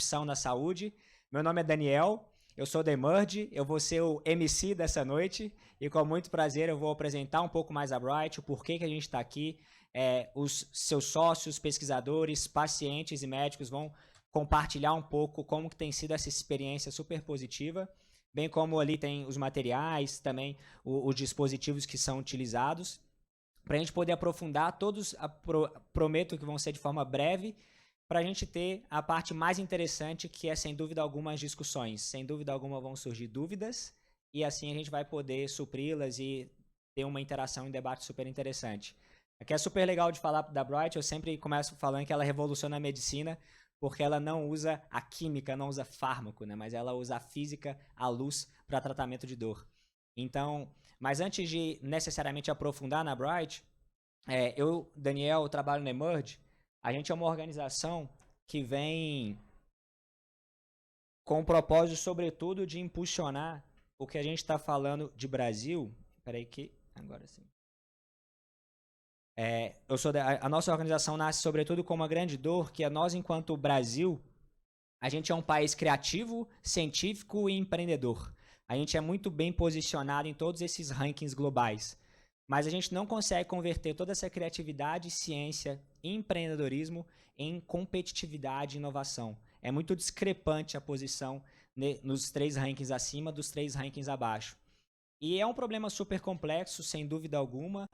opção na saúde. Meu nome é Daniel, eu sou da Emerge, eu vou ser o MC dessa noite e com muito prazer eu vou apresentar um pouco mais a Bright, o porquê que a gente está aqui. Os seus sócios, pesquisadores, pacientes e médicos vão compartilhar um pouco como que tem sido essa experiência super positiva, bem como ali tem os materiais, também os dispositivos que são utilizados, para a gente poder aprofundar todos, prometo que vão ser de forma breve, para a gente ter a parte mais interessante, que é, sem dúvida alguma, as discussões. Sem dúvida alguma vão surgir dúvidas, e assim a gente vai poder supri-las e ter uma interação e um debate super interessante. O que é super legal de falar da Bright, eu sempre começo falando que ela revoluciona a medicina, porque ela não usa a química, não usa fármaco, né? Mas ela usa a física, a luz, para tratamento de dor. Então, mas antes de necessariamente aprofundar na Bright, eu, Daniel, trabalho na Emerge. A gente é uma organização que vem com o propósito, sobretudo, de impulsionar o que a gente está falando de Brasil. Espera que agora sim. A nossa organização nasce, sobretudo, com uma grande dor, que é nós, enquanto Brasil, a gente é um país criativo, científico e empreendedor. A gente é muito bem posicionado em todos esses rankings globais. Mas a gente não consegue converter toda essa criatividade, ciência e empreendedorismo em competitividade e inovação. É muito discrepante a posição nos 3 rankings acima dos 3 rankings abaixo. E é um problema super complexo, sem dúvida alguma.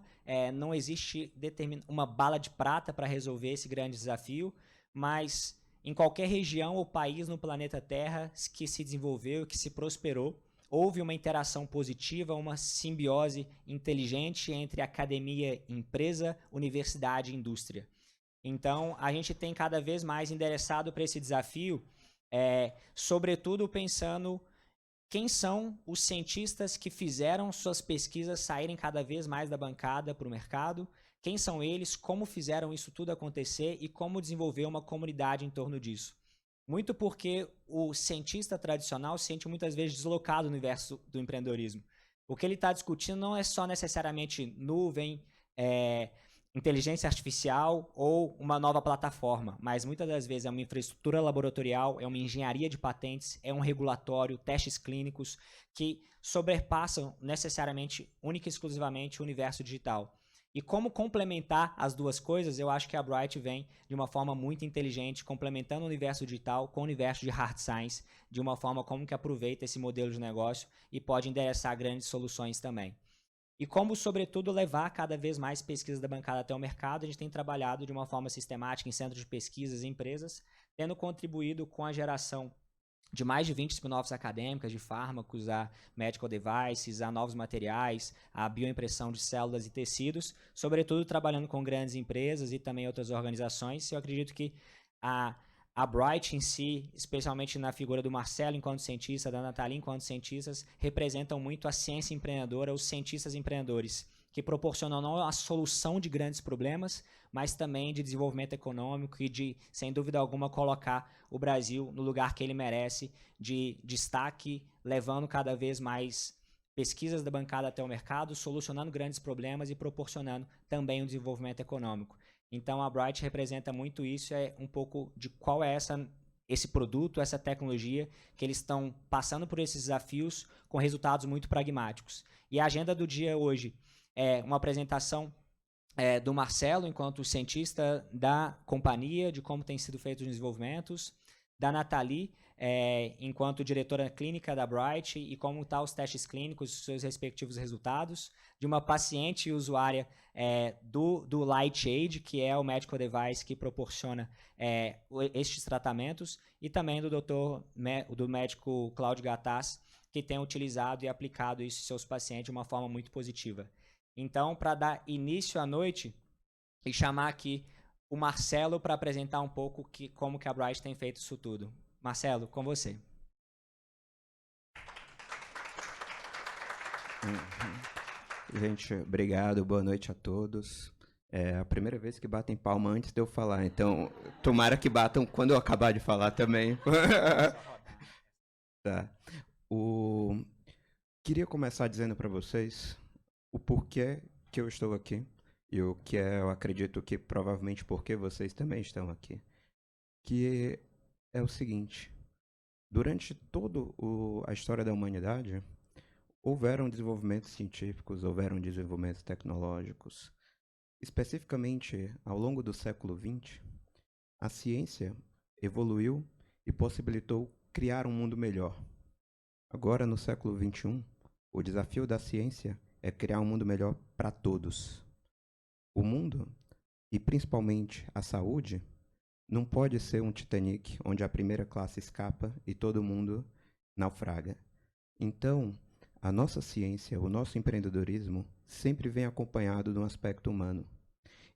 Não existe uma bala de prata para resolver esse grande desafio, mas em qualquer região ou país no planeta Terra que se desenvolveu, que se prosperou, houve uma interação positiva, uma simbiose inteligente entre academia, empresa, universidade e indústria. Então, a gente tem cada vez mais endereçado para esse desafio, sobretudo pensando quem são os cientistas que fizeram suas pesquisas saírem cada vez mais da bancada para o mercado, quem são eles, como fizeram isso tudo acontecer e como desenvolver uma comunidade em torno disso. Muito porque o cientista tradicional se sente muitas vezes deslocado no universo do empreendedorismo. O que ele está discutindo não é só necessariamente nuvem, inteligência artificial ou uma nova plataforma, mas muitas das vezes é uma infraestrutura laboratorial, é uma engenharia de patentes, é um regulatório, testes clínicos que sobrepassam necessariamente, única e exclusivamente o universo digital. E como complementar as duas coisas, eu acho que a Bright vem de uma forma muito inteligente, complementando o universo digital com o universo de hard science, de uma forma como que aproveita esse modelo de negócio e pode endereçar grandes soluções também. E como, sobretudo, levar cada vez mais pesquisas da bancada até o mercado, a gente tem trabalhado de uma forma sistemática em centros de pesquisas e empresas, tendo contribuído com a geração de mais de 20 spin-offs acadêmicas de fármacos, a medical devices, a novos materiais, a bioimpressão de células e tecidos, sobretudo trabalhando com grandes empresas e também outras organizações. Eu acredito que a Bright em si, especialmente na figura do Marcelo enquanto cientista, da Nathalie enquanto cientistas, representam muito a ciência empreendedora, os cientistas empreendedores, que proporcionam não a solução de grandes problemas, mas também de desenvolvimento econômico e de, sem dúvida alguma, colocar o Brasil no lugar que ele merece, de destaque, levando cada vez mais pesquisas da bancada até o mercado, solucionando grandes problemas e proporcionando também o desenvolvimento econômico. Então, a Bright representa muito isso, um pouco de qual é esse produto, essa tecnologia, que eles estão passando por esses desafios com resultados muito pragmáticos. E a agenda do dia hoje é uma apresentação do Marcelo, enquanto cientista da companhia, de como têm sido feitos os desenvolvimentos, da Nathalie, enquanto diretora clínica da Bright, e como estão os testes clínicos, os seus respectivos resultados, de uma paciente e usuária do LightAid, que é o medical device que proporciona estes tratamentos, e também do médico Cláudio Gattas, que tem utilizado e aplicado isso em seus pacientes de uma forma muito positiva. Então, para dar início à noite, e chamar aqui o Marcelo para apresentar um pouco como que a Bright tem feito isso tudo. Marcelo, com você. Gente, obrigado, boa noite a todos. É a primeira vez que batem palma antes de eu falar, então tomara que batam quando eu acabar de falar também. Tá. Queria começar dizendo para vocês o porquê que eu estou aqui e o que eu acredito que provavelmente porque vocês também estão aqui. Que é o seguinte: durante toda a história da humanidade, houveram desenvolvimentos científicos, houveram desenvolvimentos tecnológicos. Especificamente, ao longo do século XX, a ciência evoluiu e possibilitou criar um mundo melhor. Agora, no século XXI, o desafio da ciência é criar um mundo melhor para todos. O mundo, e principalmente a saúde, não pode ser um Titanic onde a primeira classe escapa e todo mundo naufraga. Então, a nossa ciência, o nosso empreendedorismo, sempre vem acompanhado de um aspecto humano.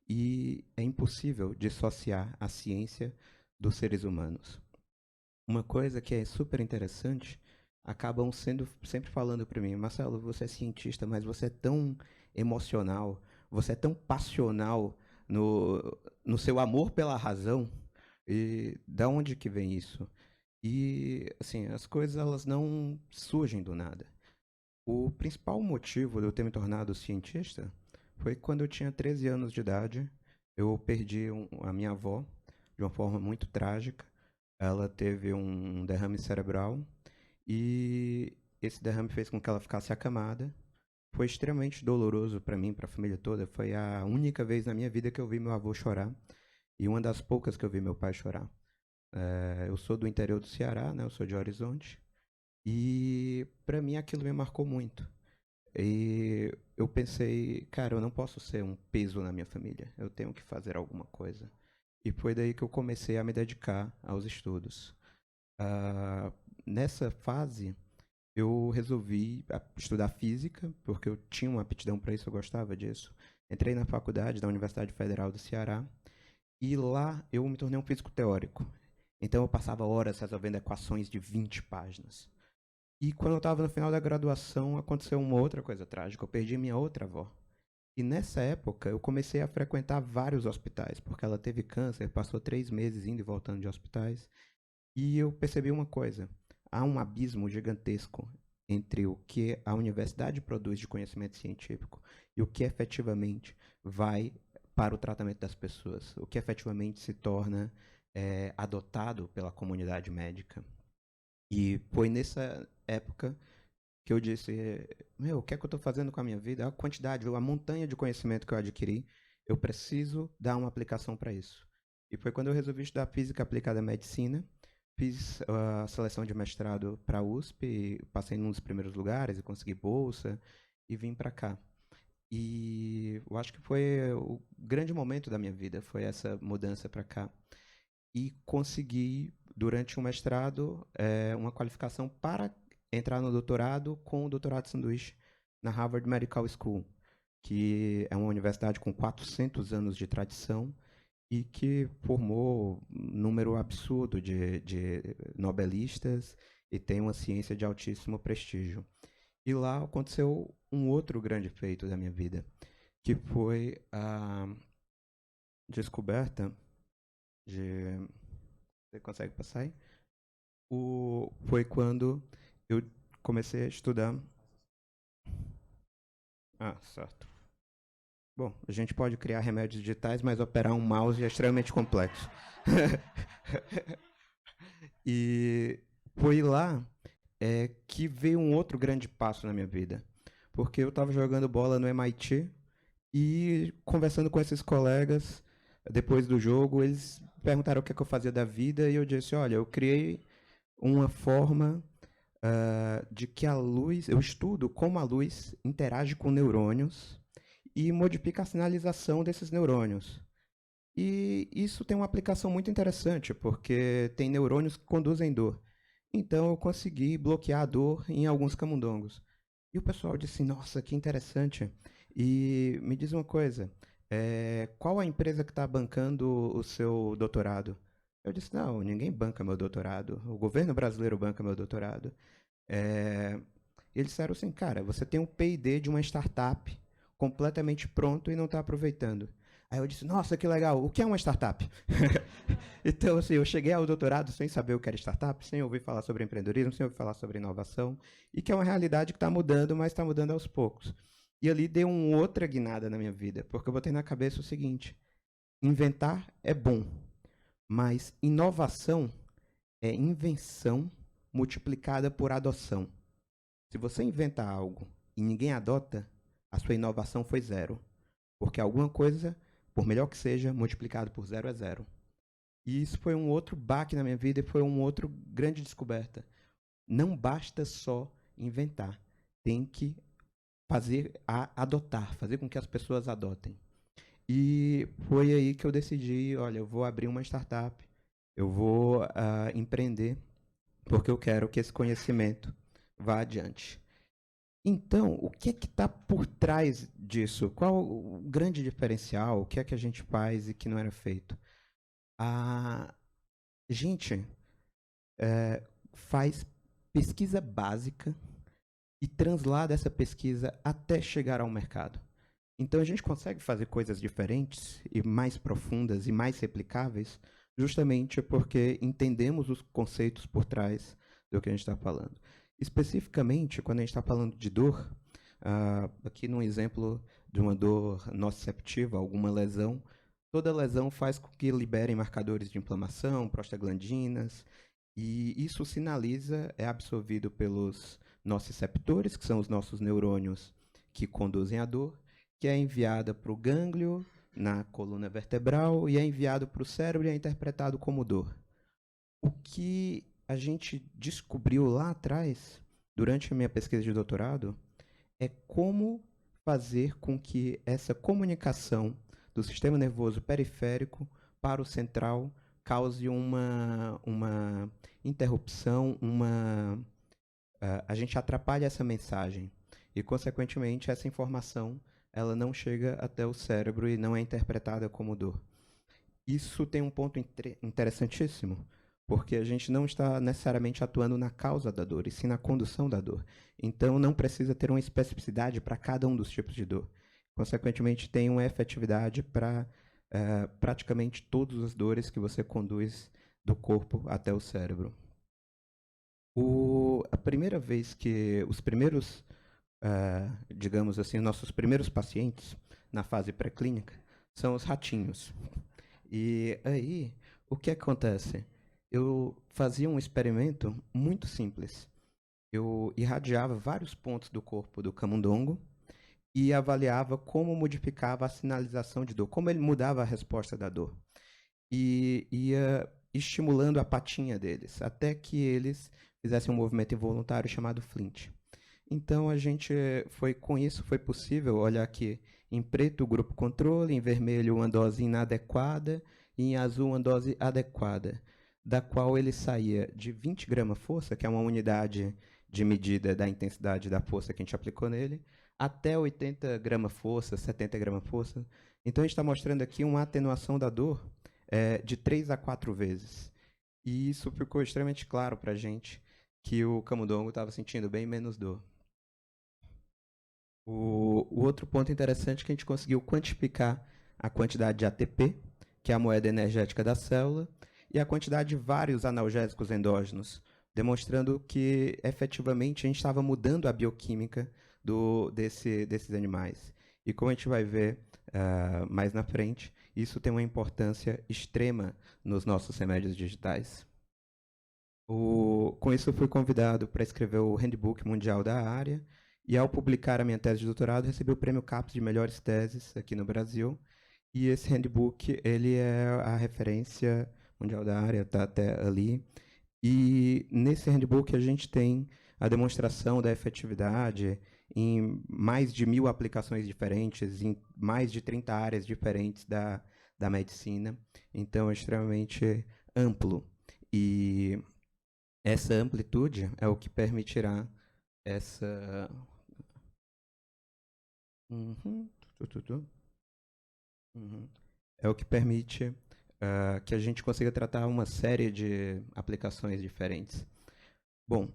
E é impossível dissociar a ciência dos seres humanos. Uma coisa que é super interessante, acabam sendo sempre falando para mim: Marcelo, você é cientista, mas você é tão emocional, você é tão passional no seu amor pela razão. E da onde que vem isso? E assim, as coisas elas não surgem do nada. O principal motivo de eu ter me tornado cientista foi quando eu tinha 13 anos de idade. Eu perdi a minha avó de uma forma muito trágica. Ela teve um derrame cerebral e esse derrame fez com que ela ficasse acamada. Foi extremamente doloroso para mim, para a família toda. Foi a única vez na minha vida que eu vi meu avô chorar e uma das poucas que eu vi meu pai chorar. Eu sou do interior do Ceará, né? Eu sou de Horizonte. E para mim aquilo me marcou muito. E eu pensei, cara, eu não posso ser um peso na minha família. Eu tenho que fazer alguma coisa. E foi daí que eu comecei a me dedicar aos estudos. Ah, Nessa fase, eu resolvi estudar física, porque eu tinha uma aptidão para isso, eu gostava disso. Entrei na faculdade da Universidade Federal do Ceará e lá eu me tornei um físico teórico. Então eu passava horas resolvendo equações de 20 páginas. E quando eu estava no final da graduação, aconteceu uma outra coisa trágica. Eu perdi minha outra avó. E nessa época, eu comecei a frequentar vários hospitais, porque ela teve câncer, passou 3 meses indo e voltando de hospitais. E eu percebi uma coisa: há um abismo gigantesco entre o que a universidade produz de conhecimento científico e o que efetivamente vai para o tratamento das pessoas, o que efetivamente se torna adotado pela comunidade médica. E foi nessa época que eu disse: meu, o que é que eu estou fazendo com a minha vida? A quantidade, a montanha de conhecimento que eu adquiri, eu preciso dar uma aplicação para isso. E foi quando eu resolvi estudar Física Aplicada à Medicina, fiz a seleção de mestrado para a USP, passei num dos primeiros lugares e consegui bolsa, e vim para cá. E eu acho que foi o grande momento da minha vida, foi essa mudança para cá. E consegui, durante o mestrado, uma qualificação para entrar no doutorado com o doutorado de sanduíche na Harvard Medical School, que é uma universidade com 400 anos de tradição e que formou um número absurdo de nobelistas e tem uma ciência de altíssimo prestígio. E lá aconteceu um outro grande feito da minha vida, que foi a descoberta de... Você consegue passar aí? Foi quando eu comecei a estudar. Ah, certo. Bom, a gente pode criar remédios digitais, mas operar um mouse é extremamente complexo. E foi lá que veio um outro grande passo na minha vida. Porque eu estava jogando bola no MIT e conversando com esses colegas depois do jogo, eles perguntaram o que, é que eu fazia da vida e eu disse: olha, eu criei uma forma de que a luz, eu estudo como a luz interage com neurônios e modifica a sinalização desses neurônios. E isso tem uma aplicação muito interessante, porque tem neurônios que conduzem dor. Então eu consegui bloquear a dor em alguns camundongos. E o pessoal disse: nossa, que interessante. E me diz uma coisa: qual a empresa que está bancando o seu doutorado? Eu disse: não, ninguém banca meu doutorado. O governo brasileiro banca meu doutorado. É, Eles disseram assim: cara, você tem um P&D de uma startup completamente pronto e não está aproveitando. Aí eu disse: nossa, que legal, o que é uma startup? Então, assim, eu cheguei ao doutorado sem saber o que era startup, sem ouvir falar sobre empreendedorismo, sem ouvir falar sobre inovação, e que é uma realidade que está mudando, mas está mudando aos poucos. E ali deu uma outra guinada na minha vida, porque eu botei na cabeça o seguinte: inventar é bom, mas inovação é invenção multiplicada por adoção. Se você inventa algo e ninguém adota, a sua inovação foi zero. Porque alguma coisa, por melhor que seja, multiplicado por zero é zero. E isso foi um outro baque na minha vida e foi uma outra grande descoberta. Não basta só inventar. Tem que adotar, fazer com que as pessoas adotem. E foi aí que eu decidi, olha, eu vou abrir uma startup, eu vou empreender, porque eu quero que esse conhecimento vá adiante. Então, o que é que está por trás disso? Qual o grande diferencial? O que é que a gente faz e que não era feito? A gente faz pesquisa básica e translada essa pesquisa até chegar ao mercado. Então, a gente consegue fazer coisas diferentes e mais profundas e mais replicáveis justamente porque entendemos os conceitos por trás do que a gente está falando. Especificamente, quando a gente está falando de dor, aqui num exemplo de uma dor nociceptiva, alguma lesão, toda lesão faz com que liberem marcadores de inflamação, prostaglandinas, e isso sinaliza, é absorvido pelos nociceptores, que são os nossos neurônios que conduzem a dor, que é enviada para o gânglio, na coluna vertebral, e é enviado para o cérebro e é interpretado como dor. O que a gente descobriu lá atrás, durante a minha pesquisa de doutorado, é como fazer com que essa comunicação do sistema nervoso periférico para o central cause uma interrupção, a gente atrapalha essa mensagem e, consequentemente, essa informação ela não chega até o cérebro e não é interpretada como dor. Isso tem um ponto interessantíssimo, porque a gente não está necessariamente atuando na causa da dor, e sim na condução da dor. Então, não precisa ter uma especificidade para cada um dos tipos de dor. Consequentemente, tem uma efetividade para praticamente todas as dores que você conduz do corpo até o cérebro. A primeira vez que os primeiros, digamos assim, nossos primeiros pacientes na fase pré-clínica são os ratinhos. E aí, o que acontece? Eu fazia um experimento muito simples. Eu irradiava vários pontos do corpo do camundongo e avaliava como modificava a sinalização de dor, como ele mudava a resposta da dor. E ia estimulando a patinha deles, até que eles fizessem um movimento involuntário chamado flint. Então a gente com isso foi possível olhar aqui em preto o grupo controle, em vermelho uma dose inadequada e em azul uma dose adequada, da qual ele saía de 20 gramas força, que é uma unidade de medida da intensidade da força que a gente aplicou nele, até 80 gramas força, 70 gramas força. Então a gente está mostrando aqui uma atenuação da dor de 3 a 4 vezes. E isso ficou extremamente claro para a gente que o camundongo estava sentindo bem menos dor. O outro ponto interessante é que a gente conseguiu quantificar a quantidade de ATP, que é a moeda energética da célula, e a quantidade de vários analgésicos endógenos, demonstrando que efetivamente a gente estava mudando a bioquímica desses animais. E como a gente vai ver mais na frente, isso tem uma importância extrema nos nossos remédios digitais. Com isso, eu fui convidado para escrever o Handbook Mundial da área, e ao publicar a minha tese de doutorado, recebi o prêmio CAPES de melhores teses aqui no Brasil. E esse handbook, ele é a referência mundial da área, está até ali. E nesse handbook a gente tem a demonstração da efetividade em mais de 1.000 aplicações diferentes, em mais de 30 áreas diferentes da medicina. Então, é extremamente amplo. E essa amplitude é o que permitirá essa... É o que permite que a gente consiga tratar uma série de aplicações diferentes. Bom,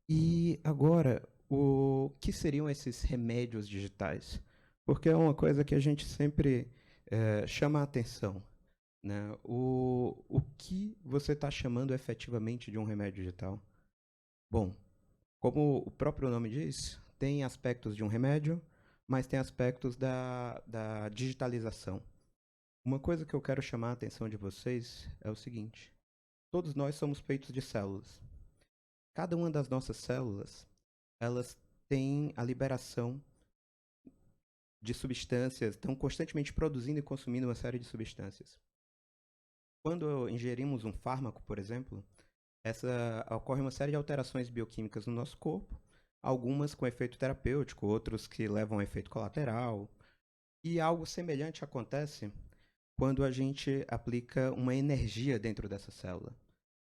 e agora, o que seriam esses remédios digitais? Porque é uma coisa que a gente sempre chama a atenção. Né? O que você está chamando efetivamente de um remédio digital? Bom, como o próprio nome diz, tem aspectos de um remédio, mas tem aspectos da digitalização. Uma coisa que eu quero chamar a atenção de vocês é o seguinte: todos nós somos feitos de células. Cada uma das nossas células, elas têm a liberação de substâncias, estão constantemente produzindo e consumindo uma série de substâncias. Quando ingerimos um fármaco, por exemplo, ocorre uma série de alterações bioquímicas no nosso corpo, algumas com efeito terapêutico, outros que levam a efeito colateral. E algo semelhante acontece quando a gente aplica uma energia dentro dessa célula.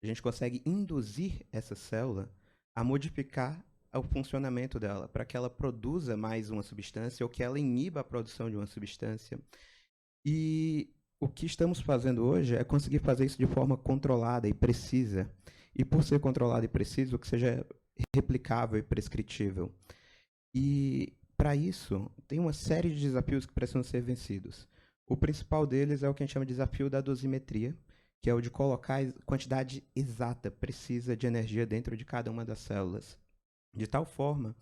A gente consegue induzir essa célula a modificar o funcionamento dela, para que ela produza mais uma substância ou que ela iniba a produção de uma substância. E o que estamos fazendo hoje é conseguir fazer isso de forma controlada e precisa. E por ser controlado e preciso, que seja replicável e prescritível. E para isso, tem uma série de desafios que precisam ser vencidos. O principal deles é o que a gente chama de desafio da dosimetria, que é o de colocar a quantidade exata, precisa de energia dentro de cada uma das células, de tal forma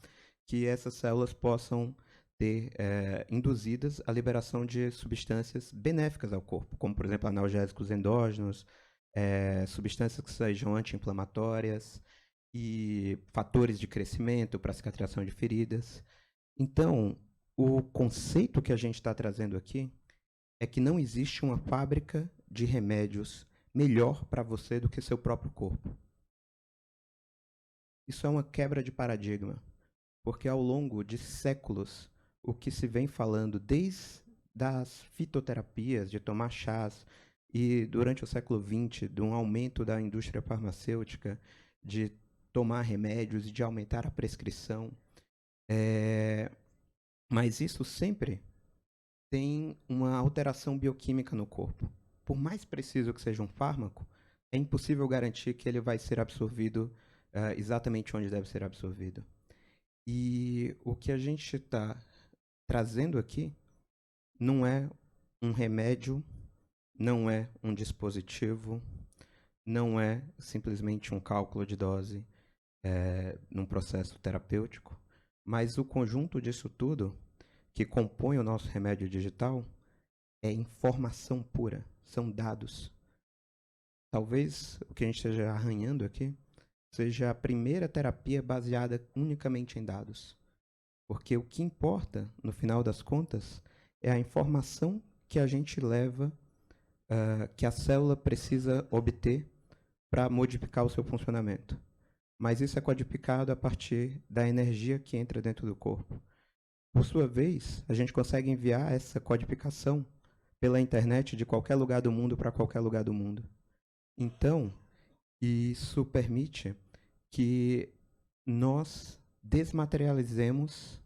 que essas células possam ter induzidas a liberação de substâncias benéficas ao corpo, como, por exemplo, analgésicos endógenos, substâncias que sejam anti-inflamatórias e fatores de crescimento para cicatrização de feridas. Então, o conceito que a gente está trazendo aqui é que não existe uma fábrica de remédios melhor para você do que seu próprio corpo. Isso é uma quebra de paradigma, porque ao longo de séculos, o que se vem falando desde as fitoterapias, de tomar chás, e durante o século XX, de um aumento da indústria farmacêutica, de tomar remédios e de aumentar a prescrição. Mas isso sempre tem uma alteração bioquímica no corpo. Por mais preciso que seja um fármaco, é impossível garantir que ele vai ser absorvido exatamente onde deve ser absorvido. E o que a gente está trazendo aqui não é um remédio, não é um dispositivo, não é simplesmente um cálculo de dose num processo terapêutico, mas o conjunto disso tudo que compõe o nosso remédio digital é informação pura, são dados. Talvez o que a gente esteja arranhando aqui seja a primeira terapia baseada unicamente em dados. Porque o que importa, no final das contas, é a informação que a gente leva, que a célula precisa obter para modificar o seu funcionamento. Mas isso é codificado a partir da energia que entra dentro do corpo. Por sua vez, a gente consegue enviar essa codificação pela internet de qualquer lugar do mundo para qualquer lugar do mundo. Então, isso permite que nós desmaterializemos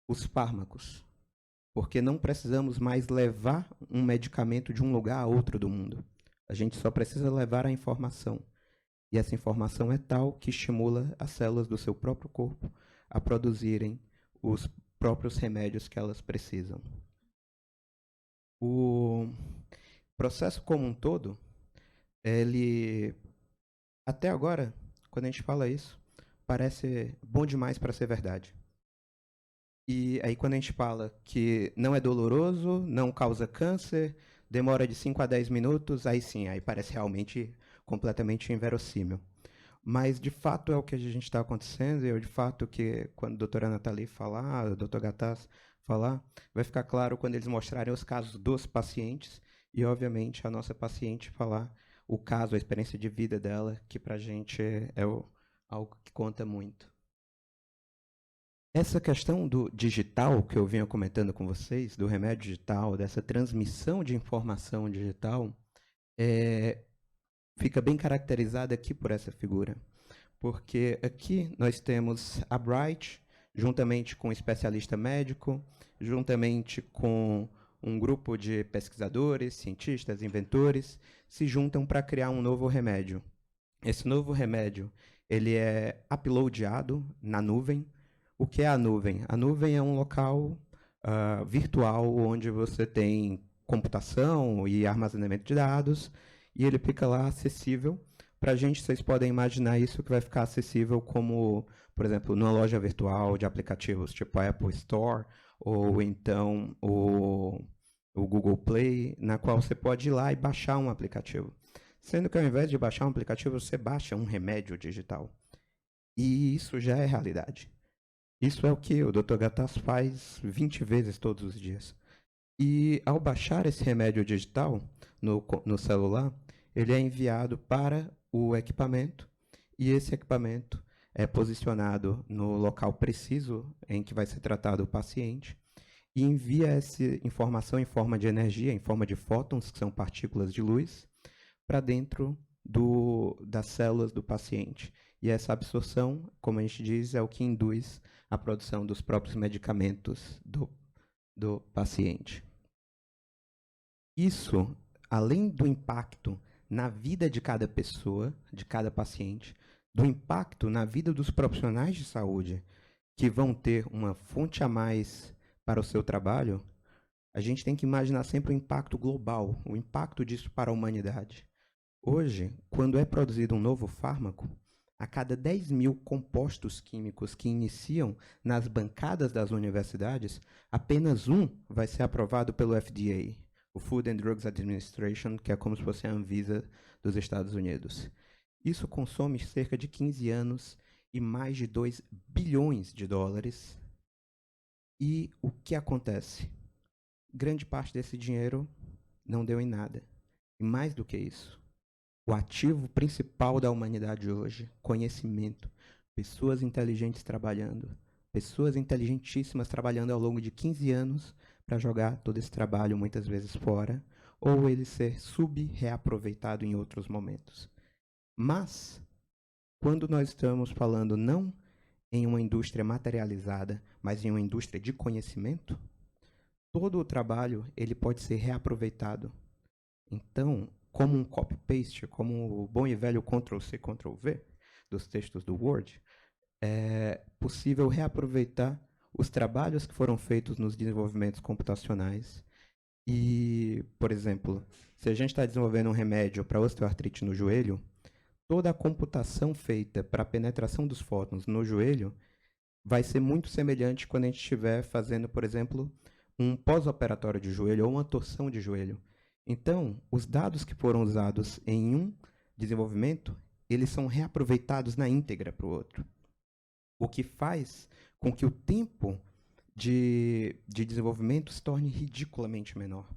os fármacos, porque não precisamos mais levar um medicamento de um lugar a outro do mundo. A gente só precisa levar a informação. E essa informação é tal que estimula as células do seu próprio corpo a produzirem os próprios remédios que elas precisam. O processo como um todo, ele, até agora, quando a gente fala isso, parece bom demais para ser verdade. E aí quando a gente fala que não é doloroso, não causa câncer, demora de 5 a 10 minutos, aí sim, aí parece realmente completamente inverossímil. Mas, de fato, é o que a gente está acontecendo, e eu, de fato, que quando a doutora Nathalie falar, o doutor Gattas falar, vai ficar claro quando eles mostrarem os casos dos pacientes, e, obviamente, a nossa paciente falar o caso, a experiência de vida dela, que para a gente é algo que conta muito. Essa questão do digital, que eu vinha comentando com vocês, do remédio digital, dessa transmissão de informação digital, fica bem caracterizada aqui por essa figura. Porque aqui nós temos a Bright, juntamente com um especialista médico, juntamente com um grupo de pesquisadores, cientistas, inventores, se juntam para criar um novo remédio. Esse novo remédio ele é uploadado na nuvem. O que é a nuvem? A nuvem é um local virtual onde você tem computação e armazenamento de dados, e ele fica lá acessível. Para a gente, vocês podem imaginar isso que vai ficar acessível como, por exemplo, numa loja virtual de aplicativos, tipo a Apple Store, ou então o Google Play, na qual você pode ir lá e baixar um aplicativo. Sendo que ao invés de baixar um aplicativo, você baixa um remédio digital. E isso já é realidade. Isso é o que o Dr. Gattas faz 20 vezes todos os dias. E ao baixar esse remédio digital no celular, ele é enviado para o equipamento e esse equipamento é posicionado no local preciso em que vai ser tratado o paciente e envia essa informação em forma de energia, em forma de fótons, que são partículas de luz, para dentro das células do paciente. E essa absorção, como a gente diz, é o que induz a produção dos próprios medicamentos do paciente. Isso, além do impacto na vida de cada pessoa, de cada paciente, do impacto na vida dos profissionais de saúde, que vão ter uma fonte a mais para o seu trabalho, a gente tem que imaginar sempre o impacto global, o impacto disso para a humanidade. Hoje, quando é produzido um novo fármaco, a cada 10 mil compostos químicos que iniciam nas bancadas das universidades, apenas um vai ser aprovado pelo FDA, o Food and Drugs Administration, que é como se fosse a Anvisa dos Estados Unidos. Isso consome cerca de 15 anos e mais de 2 bilhões de dólares. E o que acontece? Grande parte desse dinheiro não deu em nada. E mais do que isso, o ativo principal da humanidade hoje, conhecimento, pessoas inteligentes trabalhando, pessoas inteligentíssimas trabalhando ao longo de 15 anos para jogar todo esse trabalho muitas vezes fora, ou ele ser sub-reaproveitado em outros momentos. Mas, quando nós estamos falando não em uma indústria materializada, mas em uma indústria de conhecimento, todo o trabalho ele pode ser reaproveitado. Então, como um copy-paste, como o bom e velho Ctrl-C, Ctrl-V dos textos do Word, é possível reaproveitar os trabalhos que foram feitos nos desenvolvimentos computacionais. E, por exemplo, se a gente está desenvolvendo um remédio para osteoartrite no joelho, toda a computação feita para a penetração dos fótons no joelho vai ser muito semelhante quando a gente estiver fazendo, por exemplo, um pós-operatório de joelho ou uma torção de joelho. Então, os dados que foram usados em um desenvolvimento, eles são reaproveitados na íntegra para o outro. O que faz com que o tempo de desenvolvimento se torne ridiculamente menor.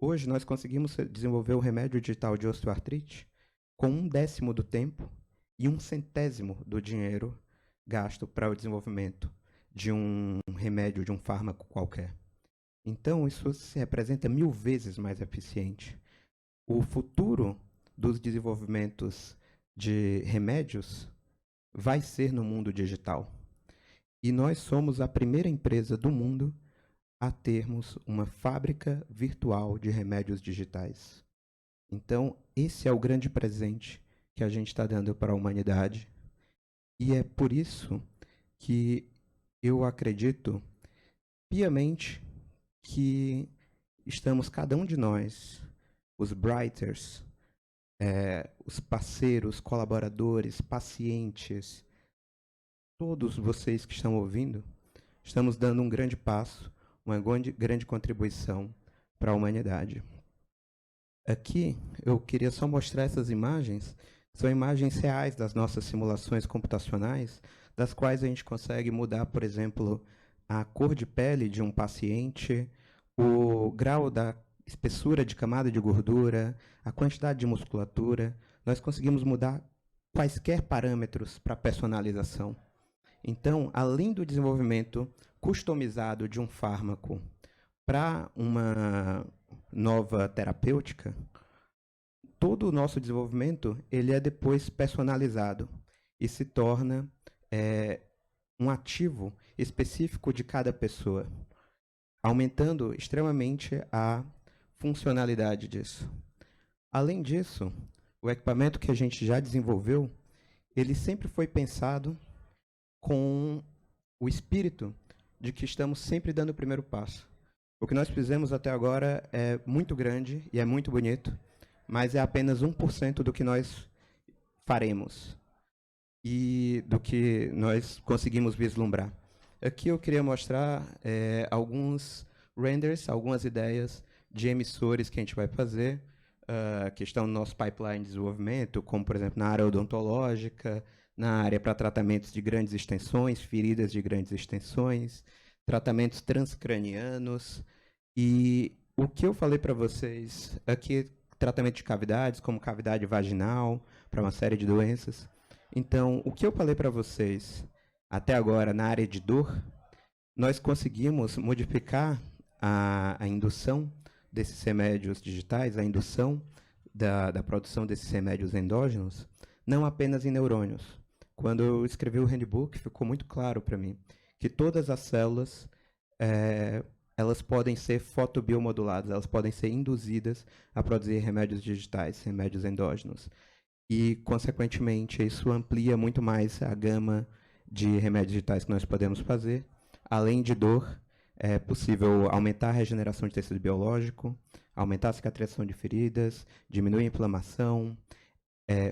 Hoje, nós conseguimos desenvolver o remédio digital de osteoartrite com 1/10 do tempo e 1/100º do dinheiro gasto para o desenvolvimento de um remédio, de um fármaco qualquer. Então, isso se representa 1000 vezes mais eficiente. O futuro dos desenvolvimentos de remédios vai ser no mundo digital. E nós somos a primeira empresa do mundo a termos uma fábrica virtual de remédios digitais. Então, esse é o grande presente que a gente está dando para a humanidade. E é por isso que eu acredito piamente que estamos, cada um de nós, os Brighters, os parceiros, colaboradores, pacientes, todos vocês que estão ouvindo, estamos dando um grande passo, uma grande contribuição para a humanidade. Aqui eu queria só mostrar essas imagens, são imagens reais das nossas simulações computacionais, das quais a gente consegue mudar, por exemplo, a cor de pele de um paciente, o grau da espessura de camada de gordura, a quantidade de musculatura. Nós conseguimos mudar quaisquer parâmetros para personalização. Então, além do desenvolvimento customizado de um fármaco para uma nova terapêutica, todo o nosso desenvolvimento ele é depois personalizado e se torna um ativo específico de cada pessoa, aumentando extremamente a funcionalidade disso. Além disso, o equipamento que a gente já desenvolveu, ele sempre foi pensado com o espírito de que estamos sempre dando o primeiro passo. O que nós fizemos até agora é muito grande e é muito bonito, mas é apenas 1% do que nós faremos e do que nós conseguimos vislumbrar. Aqui eu queria mostrar alguns renders, algumas ideias de emissores que a gente vai fazer. a questão do nosso pipeline de desenvolvimento, como, por exemplo, na área odontológica, na área para tratamentos de grandes extensões, feridas de grandes extensões, tratamentos transcranianos. E o que eu falei para vocês aqui, tratamento de cavidades, como cavidade vaginal, para uma série de doenças. Então, o que eu falei para vocês até agora na área de dor, nós conseguimos modificar a indução desses remédios digitais, a indução da produção desses remédios endógenos, não apenas em neurônios. Quando eu escrevi o handbook, ficou muito claro para mim que todas as células elas podem ser fotobiomoduladas, elas podem ser induzidas a produzir remédios digitais, remédios endógenos. E, consequentemente, isso amplia muito mais a gama de remédios digitais que nós podemos fazer. Além de dor, é possível aumentar a regeneração de tecido biológico, aumentar a cicatrização de feridas, diminuir a inflamação,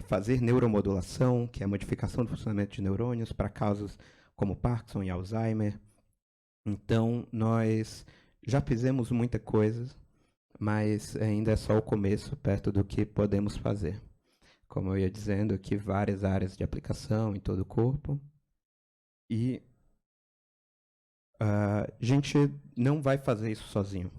fazer neuromodulação, que é a modificação do funcionamento de neurônios para causas como Parkinson e Alzheimer. Então, nós já fizemos muita coisa, mas ainda é só o começo, perto do que podemos fazer. Como eu ia dizendo, aqui várias áreas de aplicação em todo o corpo. E a gente não vai fazer isso sozinho.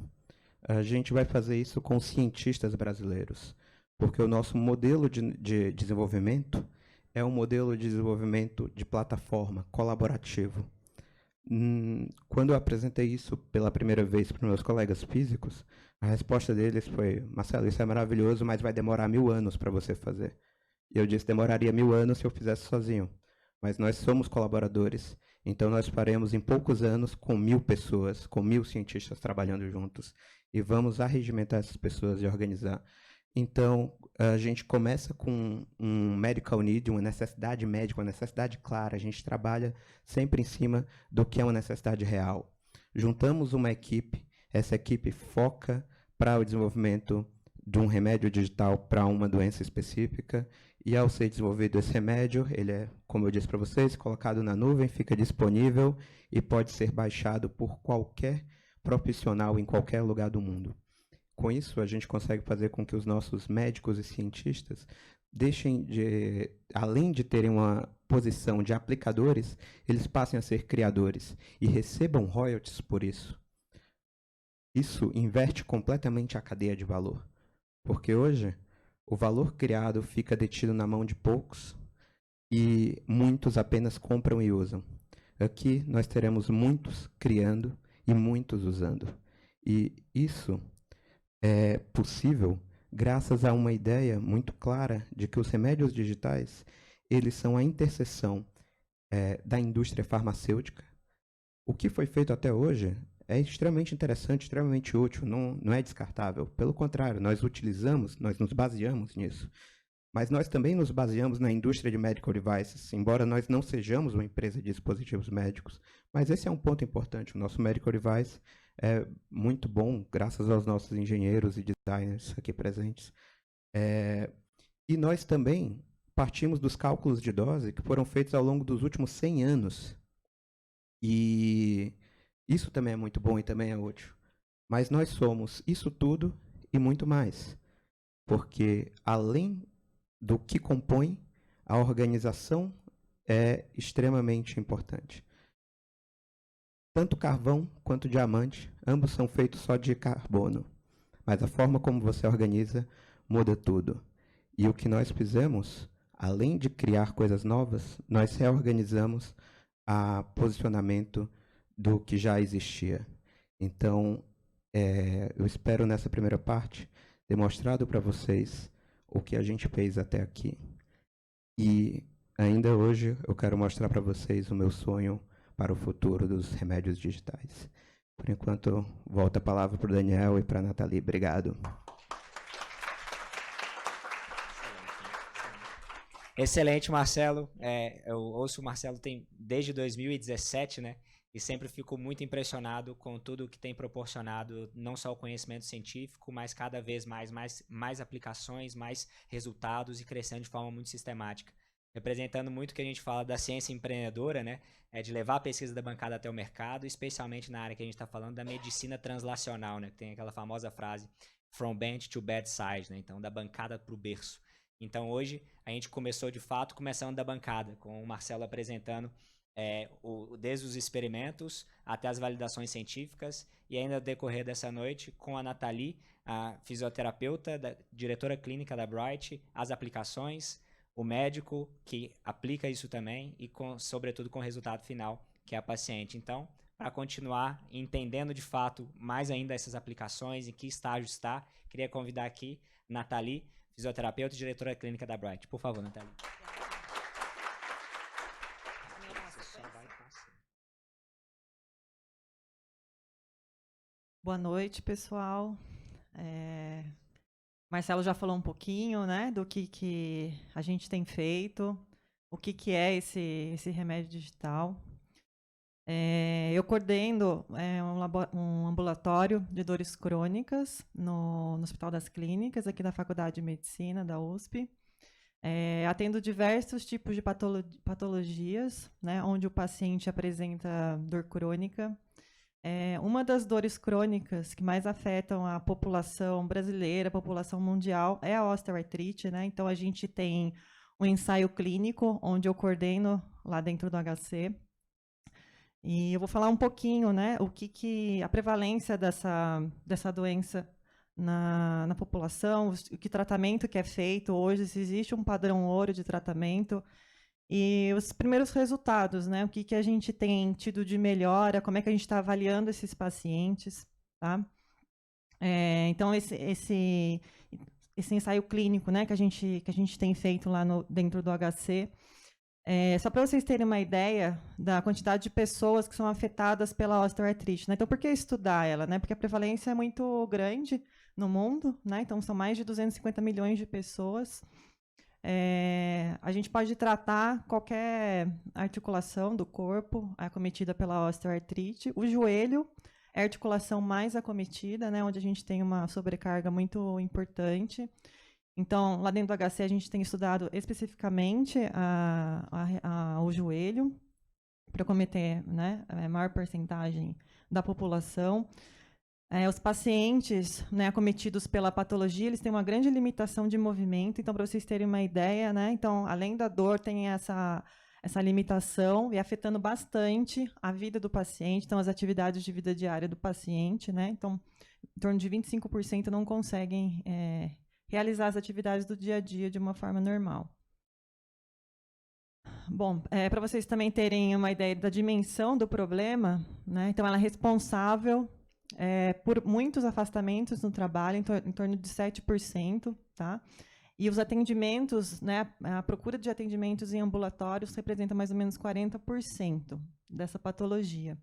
A gente vai fazer isso com cientistas brasileiros, porque o nosso modelo de desenvolvimento é um modelo de desenvolvimento de plataforma colaborativo. Quando eu apresentei isso pela primeira vez para meus colegas físicos, a resposta deles foi: Marcelo, isso é maravilhoso, mas vai demorar 1000 anos para você fazer. E eu disse: demoraria 1000 anos se eu fizesse sozinho. Mas nós somos colaboradores, então nós faremos em poucos anos com 1000 pessoas, com 1000 cientistas trabalhando juntos, e vamos arregimentar essas pessoas e organizar. Então, a gente começa com um medical need, uma necessidade médica, uma necessidade clara. A gente trabalha sempre em cima do que é uma necessidade real. Juntamos uma equipe, essa equipe foca para o desenvolvimento de um remédio digital para uma doença específica, e ao ser desenvolvido esse remédio, ele é, como eu disse para vocês, colocado na nuvem, fica disponível e pode ser baixado por qualquer profissional em qualquer lugar do mundo. Com isso, a gente consegue fazer com que os nossos médicos e cientistas deixem de, além de terem uma posição de aplicadores, eles passem a ser criadores e recebam royalties por isso. Isso inverte completamente a cadeia de valor, porque hoje o valor criado fica detido na mão de poucos e muitos apenas compram e usam. Aqui nós teremos muitos criando e muitos usando. E isso é possível graças a uma ideia muito clara de que os remédios digitais eles são a interseção da indústria farmacêutica. O que foi feito até hoje é extremamente interessante, extremamente útil, não é descartável. Pelo contrário, nós utilizamos, nós nos baseamos nisso. Mas nós também nos baseamos na indústria de medical devices, embora nós não sejamos uma empresa de dispositivos médicos. Mas esse é um ponto importante. O nosso medical device é muito bom, graças aos nossos engenheiros e designers aqui presentes. E nós também partimos dos cálculos de dose que foram feitos ao longo dos últimos 100 anos. E isso também é muito bom e também é útil. Mas nós somos isso tudo e muito mais. Porque, além do que compõe, a organização é extremamente importante. Tanto carvão quanto diamante, ambos são feitos só de carbono. Mas a forma como você organiza muda tudo. E o que nós fizemos, além de criar coisas novas, nós reorganizamos o posicionamento do que já existia. Então, eu espero nessa primeira parte ter mostrado para vocês o que a gente fez até aqui. E ainda hoje eu quero mostrar para vocês o meu sonho para o futuro dos remédios digitais. Por enquanto, volto a palavra para o Daniel e para a Nathalie. Obrigado. Excelente, Marcelo. Eu ouço o Marcelo desde 2017, né? E sempre fico muito impressionado com tudo que tem proporcionado, não só o conhecimento científico, mas cada vez mais aplicações, mais resultados e crescendo de forma muito sistemática. Representando muito o que a gente fala da ciência empreendedora, né? De levar a pesquisa da bancada até o mercado, especialmente na área que a gente está falando da medicina translacional, né? Que tem aquela famosa frase from bench to bedside, né? Então, da bancada para o berço. Então, hoje, a gente começou, de fato, começando da bancada, com o Marcelo apresentando desde os experimentos até as validações científicas, e ainda no decorrer dessa noite, com a Nathalie, a fisioterapeuta, diretora clínica da Bright, as aplicações, o médico que aplica isso também e, sobretudo, com o resultado final, que é a paciente. Então, para continuar entendendo de fato mais ainda essas aplicações, em que estágio está, queria convidar aqui Nathalie, fisioterapeuta e diretora clínica da Bright. Por favor, Nathalie. Boa noite, pessoal. Marcelo já falou um pouquinho, né, do que a gente tem feito, o que é esse remédio digital. Eu coordeno um ambulatório de dores crônicas no Hospital das Clínicas, aqui da Faculdade de Medicina da USP. Atendo diversos tipos de patologias, né, onde o paciente apresenta dor crônica. Uma das dores crônicas que mais afetam a população brasileira, a população mundial, é a osteoartrite, né? Então, a gente tem um ensaio clínico, onde eu coordeno lá dentro do HC. E eu vou falar um pouquinho, né, a prevalência dessa doença na população, que tratamento que é feito hoje, se existe um padrão ouro de tratamento, e os primeiros resultados, né, o que a gente tem tido de melhora, como é que a gente está avaliando esses pacientes, tá? Então, esse ensaio clínico, né, que a gente tem feito lá dentro do HC, só para vocês terem uma ideia da quantidade de pessoas que são afetadas pela osteoartrite, né? Então, por que estudar ela, né? Porque a prevalência é muito grande no mundo, né? Então, são mais de 250 milhões de pessoas. A gente pode tratar qualquer articulação do corpo acometida pela osteoartrite. O joelho é a articulação mais acometida, né? Onde a gente tem uma sobrecarga muito importante. Então, lá dentro do HC, a gente tem estudado especificamente o joelho, para cometer, né, a maior porcentagem da população. Os pacientes, né, acometidos pela patologia, eles têm uma grande limitação de movimento. Então, para vocês terem uma ideia, né, então, além da dor, tem essa limitação e afetando bastante a vida do paciente, então, as atividades de vida diária do paciente, né? Então, em torno de 25% não conseguem realizar as atividades do dia a dia de uma forma normal. Bom, para vocês também terem uma ideia da dimensão do problema, né? Então, ela é responsável por muitos afastamentos no trabalho, em torno de 7%, tá? E os atendimentos, né, a procura de atendimentos em ambulatórios representa mais ou menos 40% dessa patologia.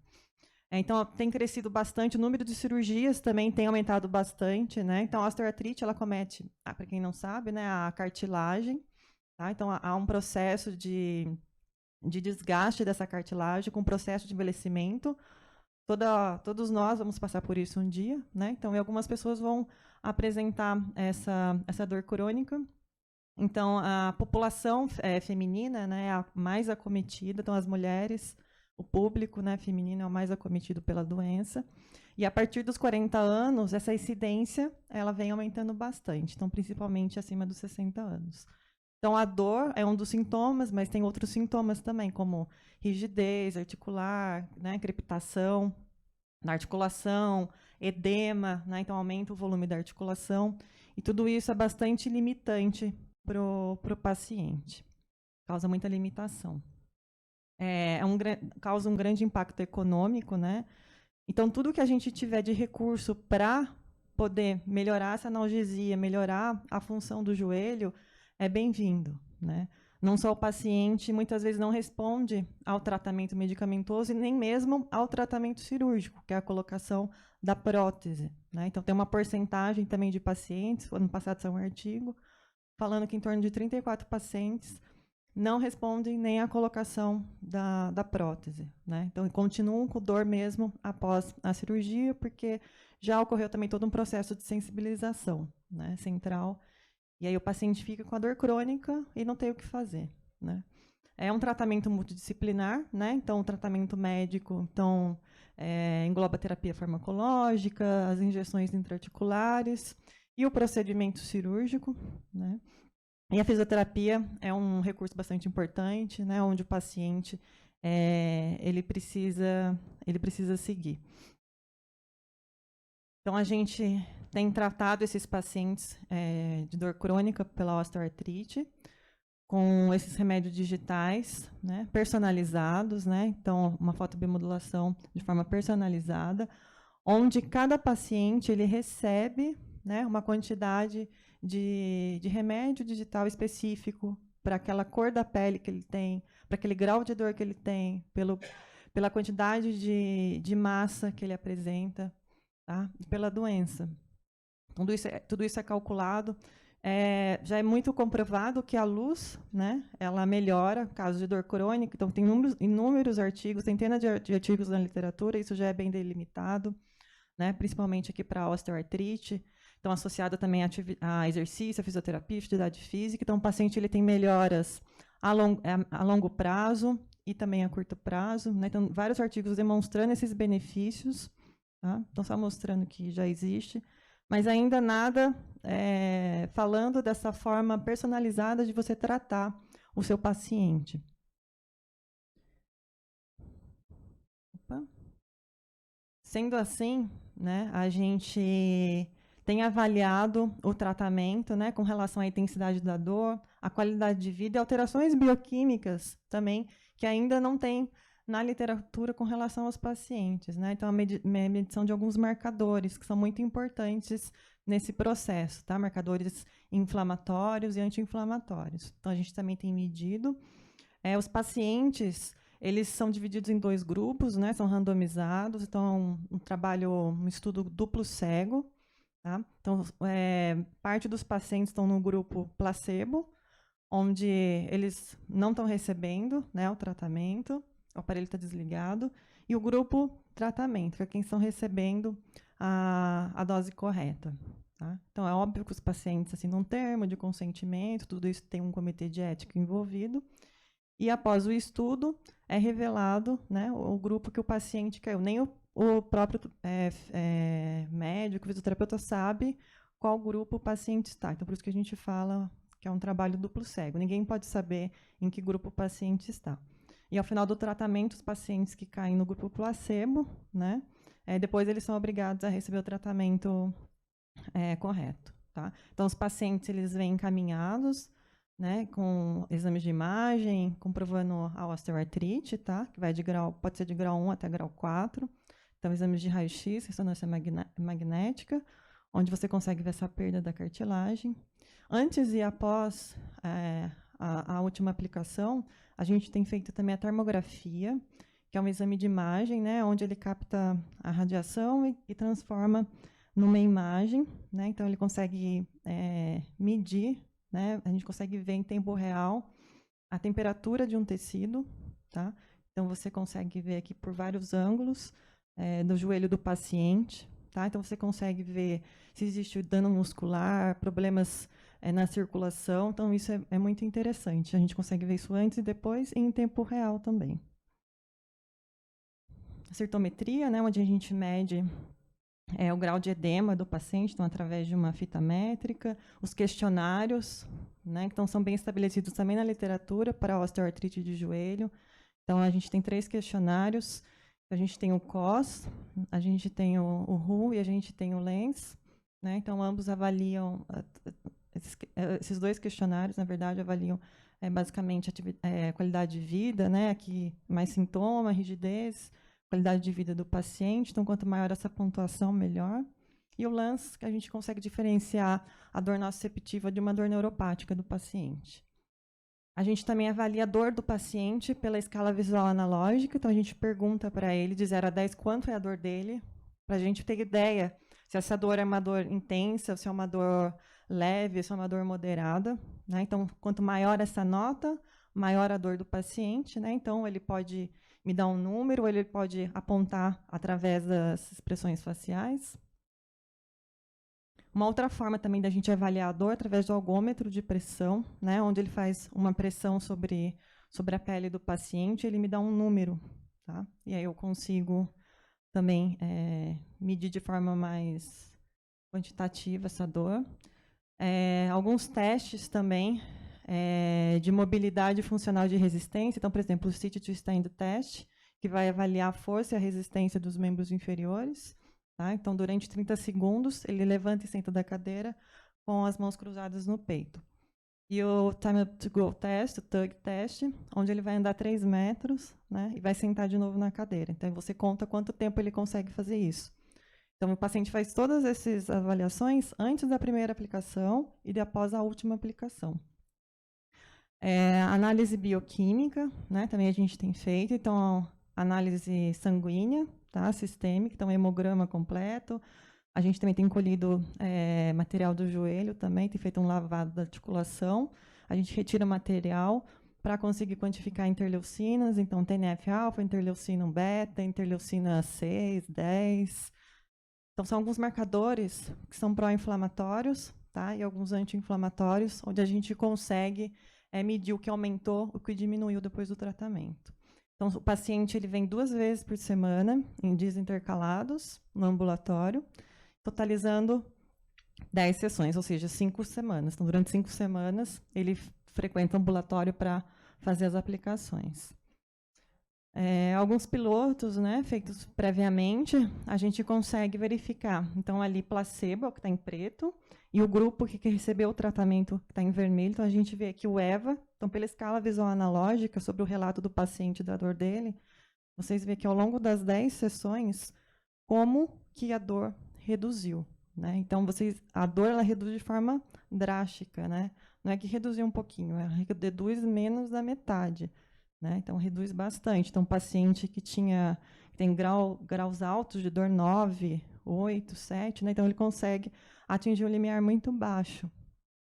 Então, tem crescido bastante, o número de cirurgias também tem aumentado bastante, né? Então, a osteoartrite, ela comete, para quem não sabe, né, a cartilagem, tá? Então, há um processo de desgaste dessa cartilagem com o processo de envelhecimento. Todos nós vamos passar por isso um dia, né? Então, algumas pessoas vão apresentar essa dor crônica. Então, a população feminina, né, é a mais acometida, então as mulheres, o público, né, feminino é o mais acometido pela doença. E a partir dos 40 anos, essa incidência ela vem aumentando bastante, então principalmente acima dos 60 anos. Então, a dor é um dos sintomas, mas tem outros sintomas também, como rigidez articular, né, crepitação na articulação, edema, né, então aumenta o volume da articulação, e tudo isso é bastante limitante para o paciente, causa muita limitação. Causa um grande impacto econômico, né? Então, tudo que a gente tiver de recurso para poder melhorar essa analgesia, melhorar a função do joelho, é bem-vindo, né? Não só o paciente, muitas vezes não responde ao tratamento medicamentoso e nem mesmo ao tratamento cirúrgico, que é a colocação da prótese, né? Então, tem uma porcentagem também de pacientes, ano passado saiu um artigo, falando que em torno de 34 pacientes não respondem nem à colocação da prótese, né? Então, continuam com dor mesmo após a cirurgia, porque já ocorreu também todo um processo de sensibilização, né, central. E aí o paciente fica com a dor crônica e não tem o que fazer, né? É um tratamento multidisciplinar, né? Então, o tratamento médico, então, engloba a terapia farmacológica, as injeções intraarticulares e o procedimento cirúrgico, né? E a fisioterapia é um recurso bastante importante, né, onde o paciente ele precisa seguir. Então, a gente tem tratado esses pacientes de dor crônica pela osteoartrite com esses remédios digitais, né, personalizados, né, então uma fotobiomodulação de forma personalizada, onde cada paciente ele recebe, né, uma quantidade de remédio digital específico para aquela cor da pele que ele tem, para aquele grau de dor que ele tem, pela quantidade de massa que ele apresenta, tá? E pela doença. Tudo isso é calculado. Já é muito comprovado que a luz, né, ela melhora casos de dor crônica. Então, tem inúmeros artigos, centenas de artigos na literatura, isso já é bem delimitado, né, principalmente aqui para a osteoartrite. Então, associada também a exercício, a fisioterapia, atividade física. Então, o paciente ele tem melhoras a longo prazo e também a curto prazo, né? Então, vários artigos demonstrando esses benefícios, tá? Então, só mostrando que já existe, mas ainda nada falando dessa forma personalizada de você tratar o seu paciente. Opa. Sendo assim, né, a gente tem avaliado o tratamento, né, com relação à intensidade da dor, a qualidade de vida e alterações bioquímicas também, que ainda não tem na literatura com relação aos pacientes, né? Então, a medição de alguns marcadores que são muito importantes nesse processo, tá? Marcadores inflamatórios e anti-inflamatórios. Então, a gente também tem medido. Os pacientes, eles são divididos em 2 grupos, né? São randomizados. Então, um estudo duplo cego, tá? Então, parte dos pacientes estão no grupo placebo, onde eles não estão recebendo, né, o tratamento, o aparelho está desligado, e o grupo tratamento, que é quem estão recebendo a dose correta. Tá? Então, é óbvio que os pacientes assinam um termo de consentimento, tudo isso tem um comitê de ética envolvido, e após o estudo, é revelado, né, o grupo que o paciente caiu. Nem o próprio médico, fisioterapeuta, sabe qual grupo o paciente está. Então, por isso que a gente fala que é um trabalho duplo cego. Ninguém pode saber em que grupo o paciente está. E, ao final do tratamento, os pacientes que caem no grupo placebo, né, depois eles são obrigados a receber o tratamento correto. Tá? Então, os pacientes eles vêm encaminhados, né, com exames de imagem, comprovando a osteoartrite, tá? Que pode ser de grau 1 até grau 4. Então, exames de raio-x, ressonância magnética, onde você consegue ver essa perda da cartilagem. Antes e após a última aplicação, a gente tem feito também a termografia, que é um exame de imagem, né, onde ele capta a radiação e transforma numa imagem, né? Então, ele consegue medir, né? A gente consegue ver em tempo real a temperatura de um tecido, tá? Então, você consegue ver aqui por vários ângulos do joelho do paciente, tá? Então, você consegue ver se existe dano muscular, problemas na circulação. Então, isso é muito interessante. A gente consegue ver isso antes e depois e em tempo real também. A cirtometria, né, onde a gente mede o grau de edema do paciente, então, através de uma fita métrica, os questionários, né, então, são bem estabelecidos também na literatura para a osteoartrite de joelho. Então, a gente tem 3 questionários. A gente tem o COS, a gente tem o WHO e a gente tem o LENS, né? Então, ambos avaliam, esses 2 questionários, na verdade, avaliam basicamente a qualidade de vida, né? Aqui, mais sintoma, rigidez, qualidade de vida do paciente. Então, quanto maior essa pontuação, melhor. E o LANS, que a gente consegue diferenciar a dor nociceptiva de uma dor neuropática do paciente. A gente também avalia a dor do paciente pela escala visual analógica. Então, a gente pergunta para ele, de 0 a 10, quanto é a dor dele, para a gente ter ideia se essa dor é uma dor intensa, se é uma dor leve, se é uma dor moderada, né? Então, quanto maior essa nota, maior a dor do paciente, né? Então, ele pode me dar um número, ou ele pode apontar através das expressões faciais. Uma outra forma também da gente avaliar a dor através do algômetro de pressão, né, onde ele faz uma pressão sobre a pele do paciente, ele me dá um número, tá? E aí eu consigo também medir de forma mais quantitativa essa dor. Alguns testes também de mobilidade funcional de resistência. Então, por exemplo, o Sit to Stand Test, que vai avaliar a força e a resistência dos membros inferiores. Tá? Então, durante 30 segundos, ele levanta e senta da cadeira com as mãos cruzadas no peito. E o Time Up to Go Test, o TUG Test, onde ele vai andar 3 metros, né, e vai sentar de novo na cadeira. Então, você conta quanto tempo ele consegue fazer isso. Então, o paciente faz todas essas avaliações antes da primeira aplicação e após a última aplicação. Análise bioquímica, né, também a gente tem feito. Então, análise sanguínea, tá, sistêmica, então hemograma completo. A gente também tem colhido material do joelho também, tem feito um lavado da articulação. A gente retira material para conseguir quantificar interleucinas, então TNF-alfa, interleucina beta, interleucina 6, 10. Então, são alguns marcadores que são pró-inflamatórios, tá? E alguns anti-inflamatórios, onde a gente consegue medir o que aumentou, o que diminuiu depois do tratamento. Então, o paciente ele vem 2 vezes por semana, em dias intercalados, no ambulatório, totalizando 10 sessões, ou seja, 5 semanas. Então, durante 5 semanas, ele frequenta o ambulatório para fazer as aplicações. Alguns pilotos, né, feitos previamente, a gente consegue verificar. Então, ali, placebo, que está em preto, e o grupo que recebeu o tratamento, que está em vermelho. Então, a gente vê aqui o EVA. Então, pela escala visual analógica, sobre o relato do paciente da dor dele, vocês veem que, ao longo das 10 sessões, como que a dor reduziu. Né? Então, a dor ela reduz de forma drástica. Né? Não é que reduziu um pouquinho, ela reduz menos da metade. Né? Então, reduz bastante. Então, paciente que tem graus altos de dor 9, 8, 7, né? Então ele consegue atingir um limiar muito baixo.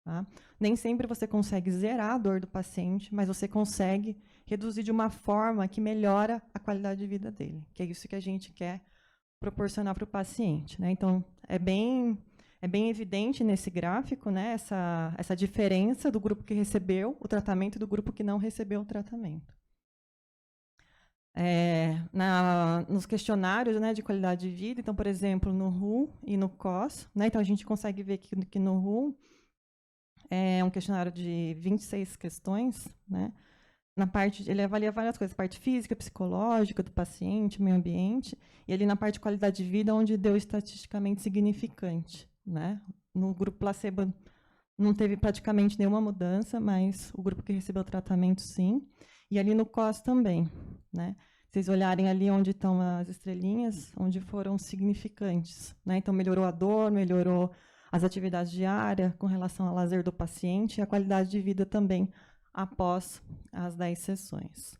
Tá? Nem sempre você consegue zerar a dor do paciente, mas você consegue reduzir de uma forma que melhora a qualidade de vida dele, que é isso que a gente quer proporcionar para o paciente. Né? Então, é bem evidente nesse gráfico, né, essa diferença do grupo que recebeu o tratamento e do grupo que não recebeu o tratamento. Nos questionários, né, de qualidade de vida, então, por exemplo, no WHO e no COS, né, então a gente consegue ver que no WHO é um questionário de 26 questões, né, ele avalia várias coisas, parte física, psicológica do paciente, meio ambiente, e ali na parte de qualidade de vida, onde deu estatisticamente significante. Né? No grupo placebo não teve praticamente nenhuma mudança, mas o grupo que recebeu o tratamento, sim. E ali no COS também. Né? Vocês olharem ali onde estão as estrelinhas, onde foram significantes. Né? Então, melhorou a dor, melhorou as atividades diárias com relação ao lazer do paciente e a qualidade de vida também após as 10 sessões.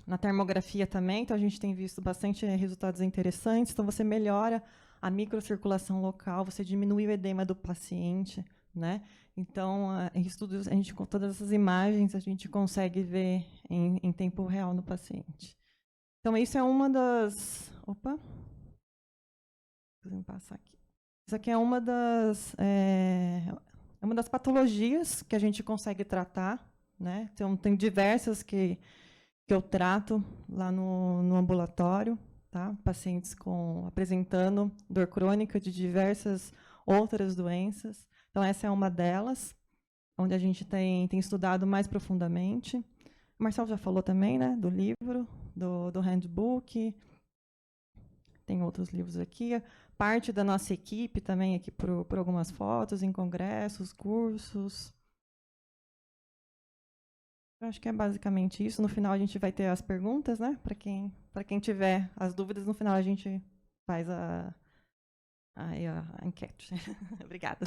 Na termografia também, então a gente tem visto bastante resultados interessantes. Então, você melhora a microcirculação local, você diminui o edema do paciente, né? Então, em estudos, com todas essas imagens, a gente consegue ver em tempo real no paciente. Então, isso é uma das... Opa! Vou passar aqui. Isso aqui é uma das patologias que a gente consegue tratar, né? Então, tem diversas que eu trato lá no ambulatório, tá? Pacientes apresentando dor crônica de diversas outras doenças. Então, essa é uma delas, onde a gente tem estudado mais profundamente. O Marcelo já falou também, né, do livro, do handbook. Tem outros livros aqui. Parte da nossa equipe também aqui por algumas fotos, em congressos, cursos. Eu acho que é basicamente isso. No final, a gente vai ter as perguntas, né? Para quem tiver as dúvidas, no final a gente faz a enquete. Obrigada.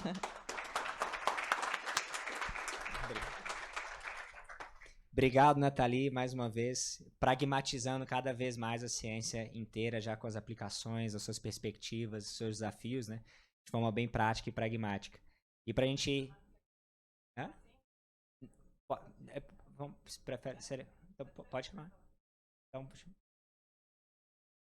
Obrigado, Nathalie, mais uma vez, pragmatizando cada vez mais a ciência inteira, já com as aplicações, as suas perspectivas, os seus desafios, né? De forma bem prática e pragmática. E para a gente... Hã? Então, pode chamar.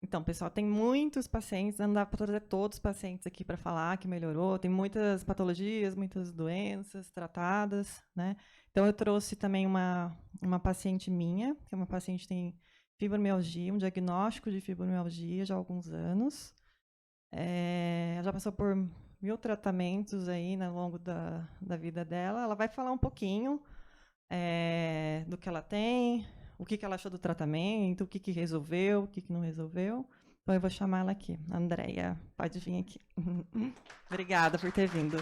Então, pessoal, tem muitos pacientes, não dá para trazer todos os pacientes aqui para falar que melhorou, tem muitas patologias, muitas doenças tratadas, né? Então, eu trouxe também uma paciente minha, que é uma paciente que tem fibromialgia, um diagnóstico de fibromialgia já há alguns anos. Ela já passou por 1000 tratamentos aí ao longo da vida dela. Ela vai falar um pouquinho do que ela tem, o que ela achou do tratamento, o que resolveu, o que não resolveu. Então, eu vou chamar ela aqui. Andréia, pode vir aqui. Obrigada por ter vindo.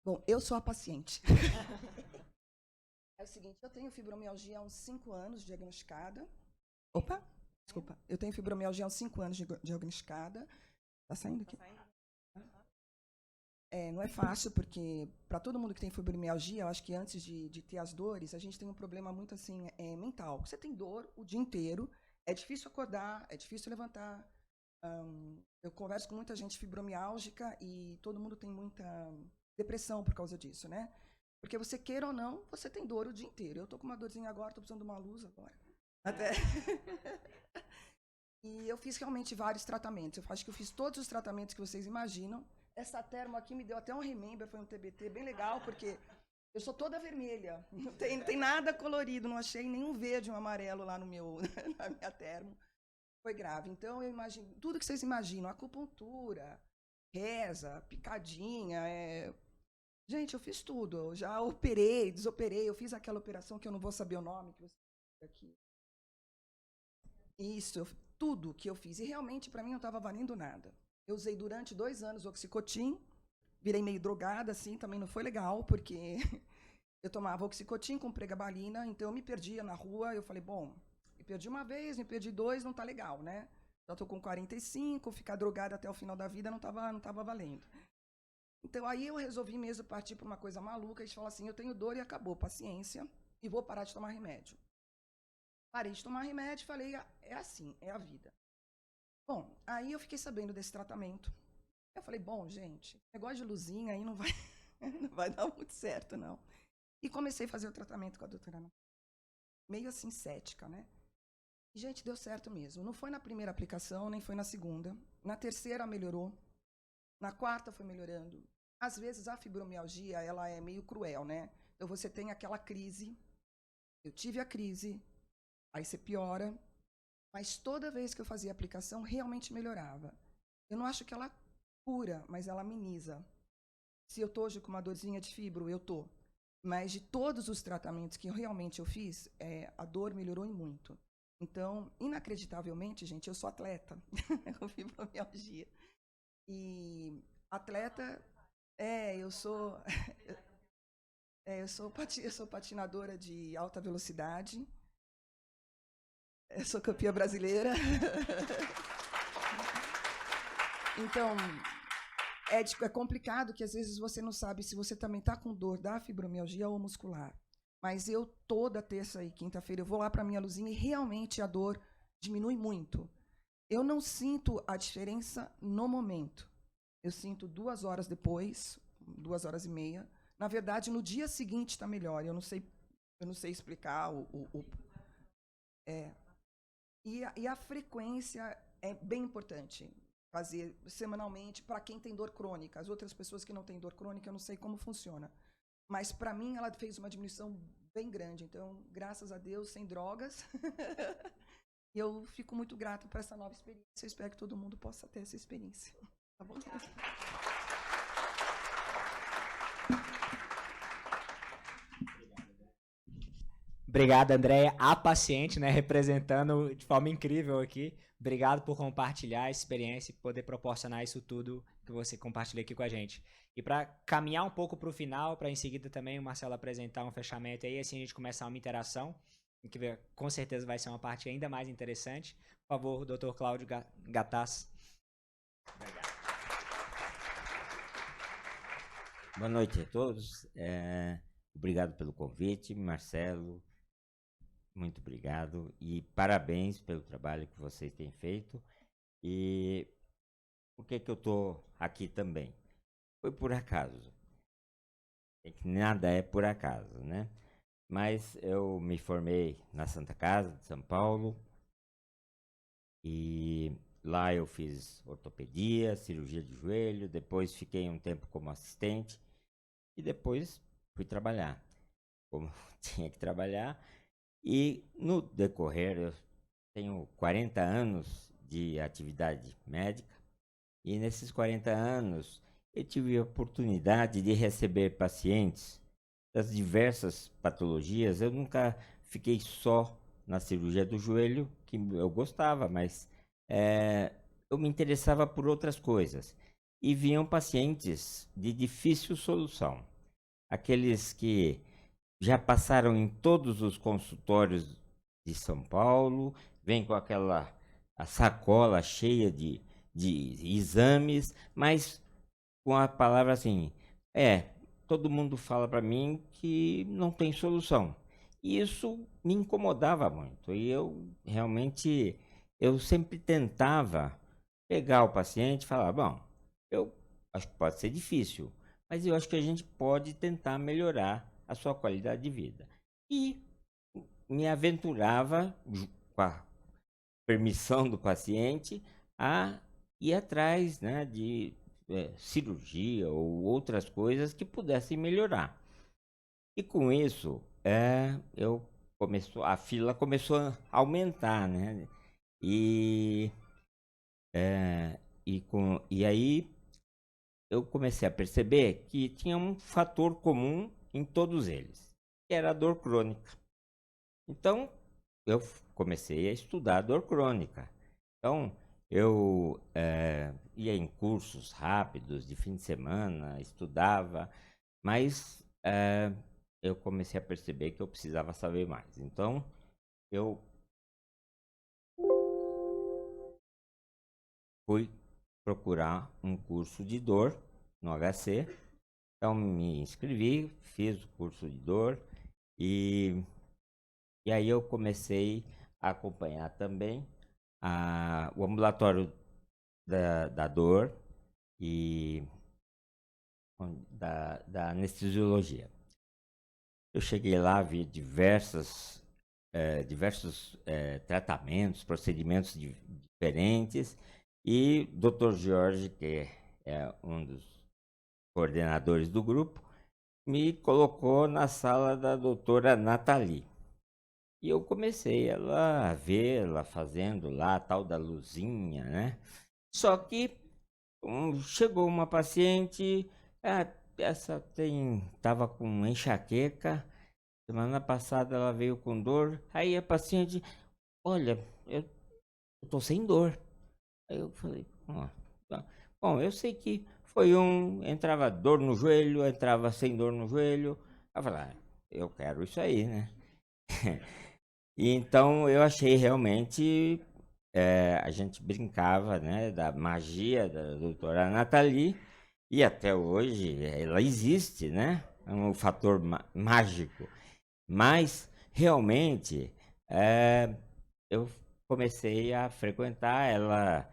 Bom, eu sou a paciente. É o seguinte, eu tenho fibromialgia há uns 5 anos diagnosticada. Opa, desculpa. Eu tenho fibromialgia há uns 5 anos diagnosticada. Tá saindo aqui? Não é fácil, porque para todo mundo que tem fibromialgia, eu acho que antes de ter as dores, a gente tem um problema muito assim, mental. Você tem dor o dia inteiro, é difícil acordar, é difícil levantar. Eu converso com muita gente fibromiálgica e todo mundo tem muita depressão por causa disso, né? Porque você queira ou não, você tem dor o dia inteiro. Eu tô com uma dorzinha agora, tô precisando de uma luz agora. Até. E eu fiz realmente vários tratamentos. Eu acho que eu fiz todos os tratamentos que vocês imaginam. Essa termo aqui me deu até um remember, foi um TBT bem legal, porque eu sou toda vermelha. Não tem nada colorido, não achei nenhum verde, um amarelo lá na minha termo. Foi grave. Então, eu imagino tudo que vocês imaginam, acupuntura, reza, picadinha, Gente, eu fiz tudo. Eu já operei, desoperei, eu fiz aquela operação que eu não vou saber o nome, que você aqui. Isso, tudo que eu fiz. E realmente, para mim, não estava valendo nada. Eu usei durante 2 anos Oxicotin, virei meio drogada, assim, também não foi legal, porque eu tomava Oxicotin com pregabalina, então eu me perdia na rua, eu falei, bom, me perdi uma vez, me perdi 2, não tá legal, né? Já tô com 45, ficar drogada até o final da vida não tava valendo. Então, aí eu resolvi mesmo partir para uma coisa maluca, e falar assim, eu tenho dor e acabou, paciência, e vou parar de tomar remédio. Parei de tomar remédio e falei, é assim, é a vida. Bom, aí eu fiquei sabendo desse tratamento. Eu falei, bom, gente, negócio de luzinha aí não vai dar muito certo, não. E comecei a fazer o tratamento com a doutora Ana. Meio assim, cética, né? E, gente, deu certo mesmo. Não foi na primeira aplicação, nem foi na segunda. Na terceira melhorou. Na quarta foi melhorando. Às vezes a fibromialgia, ela é meio cruel, né? Então você tem aquela crise. Eu tive a crise, aí você piora. Mas toda vez que eu fazia a aplicação, realmente melhorava. Eu não acho que ela cura, mas ela ameniza. Se eu tô hoje com uma dorzinha de fibro, eu tô. Mas de todos os tratamentos que eu fiz, a dor melhorou em muito. Então, inacreditavelmente, gente, eu sou atleta com fibromialgia. E atleta, eu sou patinadora de alta velocidade. Eu sou campeã brasileira. Então, é complicado que às vezes você não sabe se você também está com dor da fibromialgia ou muscular. Mas eu, toda terça e quinta-feira, eu vou lá para a minha luzinha e realmente a dor diminui muito. Eu não sinto a diferença no momento. Eu sinto 2 horas depois, 2 horas e meia. Na verdade, no dia seguinte está melhor. Eu não sei explicar E a frequência é bem importante. Fazer semanalmente para quem tem dor crônica. As outras pessoas que não têm dor crônica, eu não sei como funciona. Mas, para mim, ela fez uma diminuição bem grande. Então, graças a Deus, sem drogas. E eu fico muito grata por essa nova experiência. Eu espero que todo mundo possa ter essa experiência. Tá bom? Obrigado, Andréia, a paciente, né, representando de forma incrível aqui. Obrigado por compartilhar a experiência e poder proporcionar isso tudo que você compartilha aqui com a gente. E para caminhar um pouco para o final, para em seguida também o Marcelo apresentar um fechamento aí, assim a gente começar uma interação, que com certeza vai ser uma parte ainda mais interessante. Por favor, Dr. Cláudio Gattas. Boa noite a todos. Obrigado pelo convite, Marcelo. Muito obrigado e parabéns pelo trabalho que vocês têm feito. E por que eu estou aqui também? Foi por acaso. É que nada é por acaso, né? Mas eu me formei na Santa Casa de São Paulo e lá eu fiz ortopedia, cirurgia de joelho, depois fiquei um tempo como assistente e depois fui trabalhar, como tinha que trabalhar. E no decorrer, eu tenho 40 anos de atividade médica, e nesses 40 anos eu tive a oportunidade de receber pacientes das diversas patologias. Eu nunca fiquei só na cirurgia do joelho, que eu gostava, mas eu me interessava por outras coisas. E vinham pacientes de difícil solução, aqueles que já passaram em todos os consultórios de São Paulo, vem com aquela a sacola cheia de exames, mas com a palavra assim, todo mundo fala para mim que não tem solução. E isso me incomodava muito. E eu sempre tentava pegar o paciente e falar, bom, eu acho que pode ser difícil, mas eu acho que a gente pode tentar melhorar a sua qualidade de vida. E me aventurava, com a permissão do paciente, a ir atrás, né, de cirurgia ou outras coisas que pudessem melhorar. E com isso, a fila começou a aumentar, né? E, e aí eu comecei a perceber que tinha um fator comum em todos eles, que era a dor crônica. Então, eu comecei a estudar a dor crônica. Então, eu ia em cursos rápidos de fim de semana, estudava, mas eu comecei a perceber que eu precisava saber mais. Então, eu fui procurar um curso de dor no HC. Então, me inscrevi, fiz o curso de dor e aí eu comecei a acompanhar também o ambulatório da dor e da anestesiologia. Eu cheguei lá, vi diversos tratamentos, procedimentos diferentes, e Dr. Jorge, que é um dos coordenadores do grupo, me colocou na sala da doutora Nathalie. E eu comecei a ver ela fazendo lá a tal da luzinha, né? Só que chegou uma paciente, essa estava com enxaqueca, semana passada ela veio com dor, aí a paciente, olha, eu tô sem dor. Aí eu falei, tá. Bom, eu sei que entrava dor no joelho, entrava sem dor no joelho. Eu falei, eu quero isso aí, né? E então eu achei realmente, a gente brincava, né, da magia da doutora Nathalie, e até hoje ela existe, né? É um fator mágico. Mas realmente eu comecei a frequentar, ela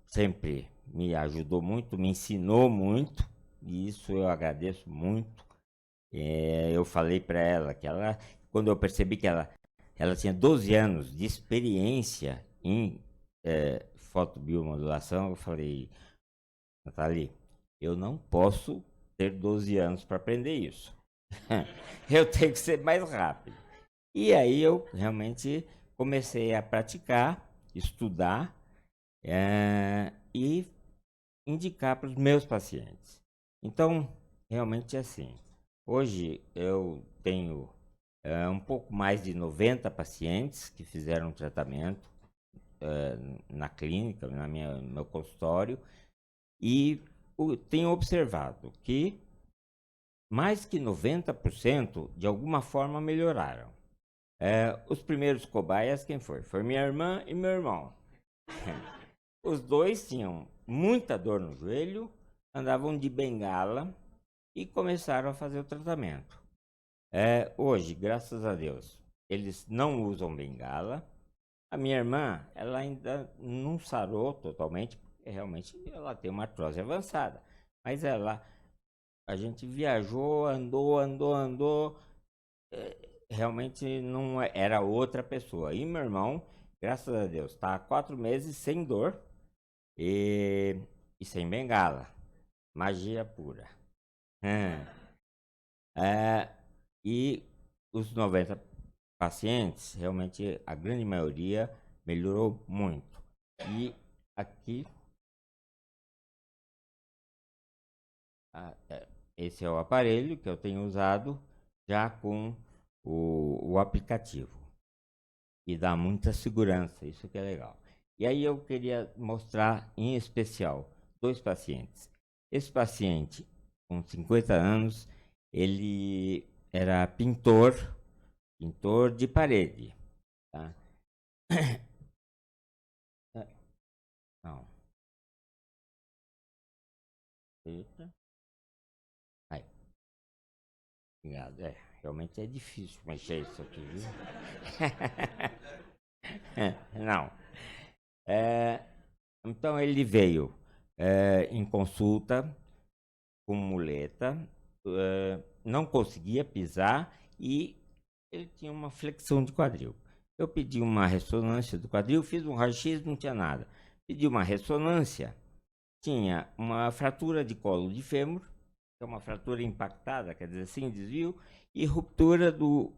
sempre me ajudou muito, me ensinou muito, e isso eu agradeço muito. Eu falei para ela que quando eu percebi que ela tinha 12 anos de experiência em fotobiomodulação, eu falei, Nathalie, eu não posso ter 12 anos para aprender isso. Eu tenho que ser mais rápido. E aí eu realmente comecei a praticar, estudar e indicar para os meus pacientes. Então, realmente é assim. Hoje eu tenho um pouco mais de 90 pacientes que fizeram tratamento na clínica, no meu consultório, e tenho observado que mais que 90% de alguma forma melhoraram. Os primeiros cobaias, quem foi? Foi minha irmã e meu irmão. Os dois tinham muita dor no joelho, andavam de bengala e começaram a fazer o tratamento. Hoje, graças a Deus, eles não usam bengala. A minha irmã, ela ainda não sarou totalmente, porque realmente ela tem uma artrose avançada. Mas a gente viajou, andou, realmente não era outra pessoa. E meu irmão, graças a Deus, está há 4 meses sem dor e sem bengala. Magia pura. E os 90 pacientes, realmente a grande maioria melhorou muito. E aqui, esse é o aparelho que eu tenho usado já com o aplicativo. E dá muita segurança, isso que é legal. E aí eu queria mostrar em especial 2 pacientes. Esse paciente, com 50 anos, ele era pintor de parede. Tá? Não. Eita. Aí. Obrigado. Realmente é difícil mexer isso aqui, viu? Não. Então ele veio em consulta com muleta, não conseguia pisar e ele tinha uma flexão de quadril. Eu pedi uma ressonância do quadril, fiz um raio-x, não tinha nada. Pedi uma ressonância, tinha uma fratura de colo de fêmur, que é uma fratura impactada, quer dizer, sem desvio, e ruptura do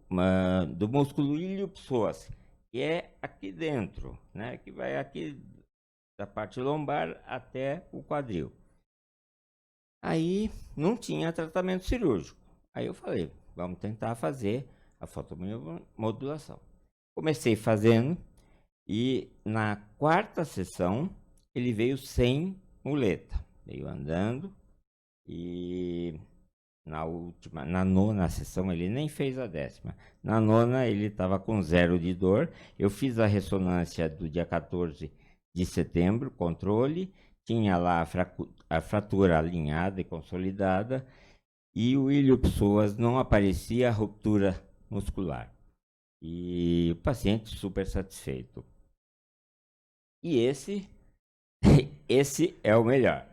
músculo ilio-psoas, que é aqui dentro, né, que vai aqui da parte lombar até o quadril. Aí não tinha tratamento cirúrgico. Aí eu falei, vamos tentar fazer a fotomodulação. Comecei fazendo e na 4ª sessão ele veio sem muleta. Veio andando e na 9ª sessão ele nem fez a 10ª. Na 9ª ele estava com 0 de dor. Eu fiz a ressonância do dia 14 de setembro, controle. Tinha lá a fratura alinhada e consolidada e o ilio-psoas não aparecia a ruptura muscular. E o paciente super satisfeito. E esse é o melhor.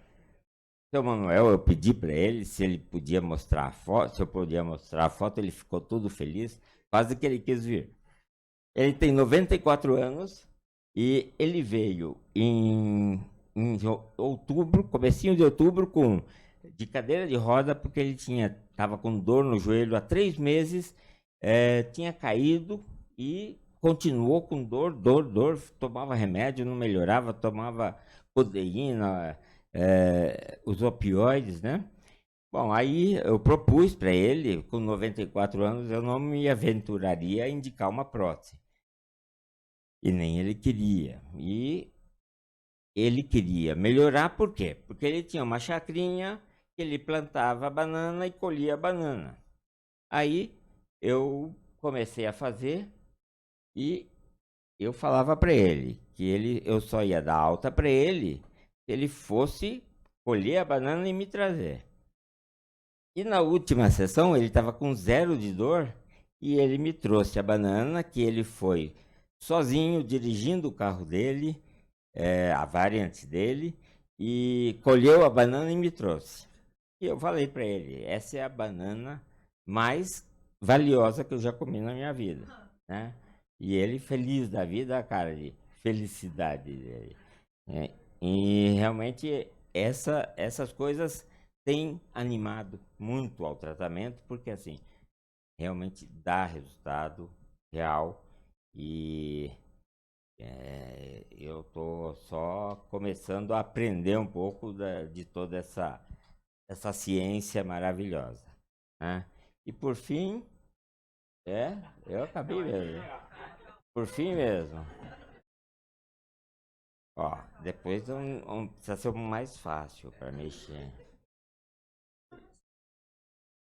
Seu Manuel, eu pedi para ele se ele podia mostrar a foto, se eu podia mostrar a foto, ele ficou todo feliz, quase que ele quis vir. Ele tem 94 anos e ele veio em outubro, comecinho de outubro, de cadeira de roda, porque ele estava com dor no joelho há 3 meses, tinha caído e continuou com dor, tomava remédio, não melhorava, tomava codeína, os opioides, né? Bom, aí eu propus para ele, com 94 anos, eu não me aventuraria a indicar uma prótese. E nem ele queria. E ele queria melhorar, por quê? Porque ele tinha uma chacrinha que ele plantava banana e colhia banana. Aí eu comecei a fazer e eu falava para ele que eu só ia dar alta para ele se ele fosse colher a banana e me trazer. E na última sessão ele estava com 0 de dor e ele me trouxe a banana, que ele foi sozinho dirigindo o carro dele, a variante dele, e colheu a banana e me trouxe. E eu falei para ele, essa é a banana mais valiosa que eu já comi na minha vida, né? E ele feliz da vida, a cara de felicidade dele. E realmente essas coisas têm animado muito ao tratamento, porque assim, realmente dá resultado real e eu tô só começando a aprender um pouco de toda essa ciência maravilhosa, né? E por fim, eu acabei mesmo. Por fim mesmo. Ó, depois precisa ser mais fácil para mexer.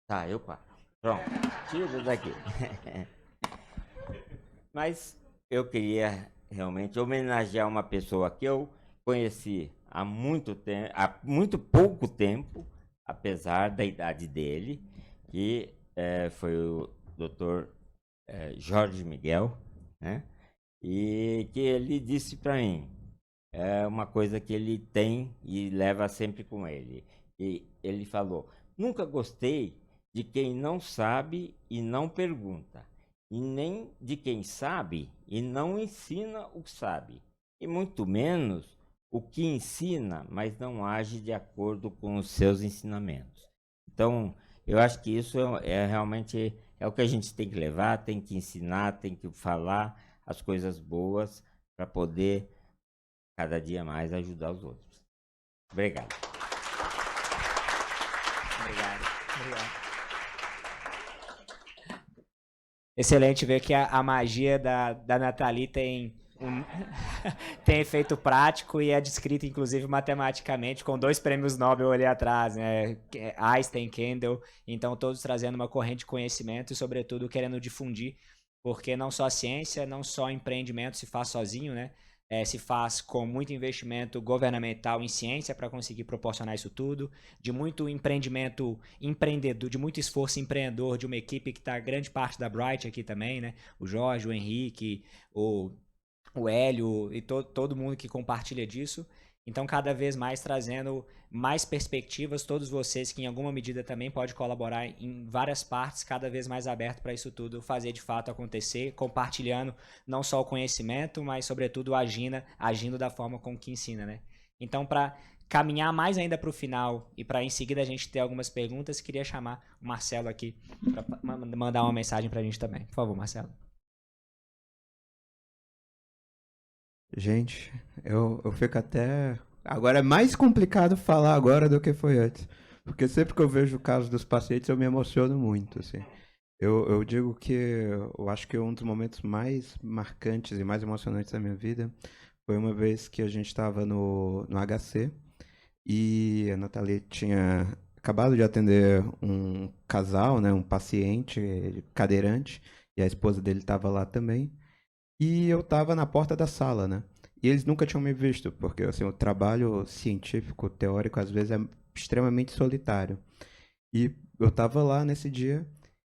Tá, eu paro. Pronto, tira daqui. Mas eu queria realmente homenagear uma pessoa que eu conheci há muito pouco tempo, apesar da idade dele, que foi o Dr. Jorge Miguel, né? E que ele disse para mim, uma coisa que ele tem e leva sempre com ele. E ele falou: nunca gostei de quem não sabe e não pergunta, e nem de quem sabe e não ensina o que sabe, e muito menos o que ensina, mas não age de acordo com os seus ensinamentos. Então, Eu acho que isso é realmente é o que a gente tem que levar, tem que ensinar, tem que falar as coisas boas para poder cada dia mais ajudar os outros. Obrigado. Obrigado. Excelente ver que a magia da Nathalie tem tem efeito prático e é descrita, inclusive, matematicamente, com 2 prêmios Nobel ali atrás, né? Einstein, Kendall, então todos trazendo uma corrente de conhecimento e, sobretudo, querendo difundir, porque não só a ciência, não só empreendimento se faz sozinho, né? Se faz com muito investimento governamental em ciência para conseguir proporcionar isso tudo, de muito empreendimento empreendedor, de muito esforço empreendedor de uma equipe que está grande parte da Bright aqui também, né? O Jorge, o Henrique, o Hélio e todo mundo que compartilha disso. Então, cada vez mais trazendo mais perspectivas, todos vocês que em alguma medida também podem colaborar em várias partes, cada vez mais aberto para isso tudo fazer de fato acontecer, compartilhando não só o conhecimento, mas sobretudo agindo da forma como que ensina, né? Então, para caminhar mais ainda para o final e para em seguida a gente ter algumas perguntas, queria chamar o Marcelo aqui para mandar uma mensagem para a gente também. Por favor, Marcelo. Gente, eu fico até. Agora é mais complicado falar agora do que foi antes. Porque sempre que eu vejo o caso dos pacientes eu me emociono muito, assim. Eu digo que eu acho que um dos momentos mais marcantes e mais emocionantes da minha vida foi uma vez que a gente estava no HC e a Nathalie tinha acabado de atender um casal, né, um paciente cadeirante, e a esposa dele estava lá também. E eu estava na porta da sala, né? E eles nunca tinham me visto, porque assim, o trabalho científico, teórico, às vezes é extremamente solitário. E eu estava lá nesse dia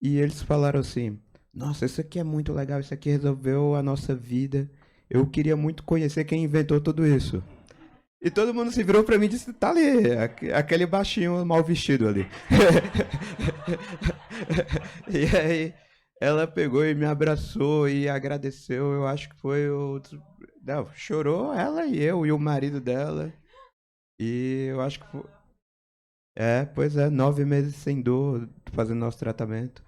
e eles falaram assim: Nossa, isso aqui é muito legal, isso aqui resolveu a nossa vida. Eu queria muito conhecer quem inventou tudo isso. E todo mundo se virou pra mim e disse: Tá ali, aquele baixinho mal vestido ali. E aí ela pegou e me abraçou e agradeceu. Eu acho que foi o. Não, chorou ela e eu e o marido dela. E eu acho que foi. Pois é, 9 meses sem dor, fazendo nosso tratamento.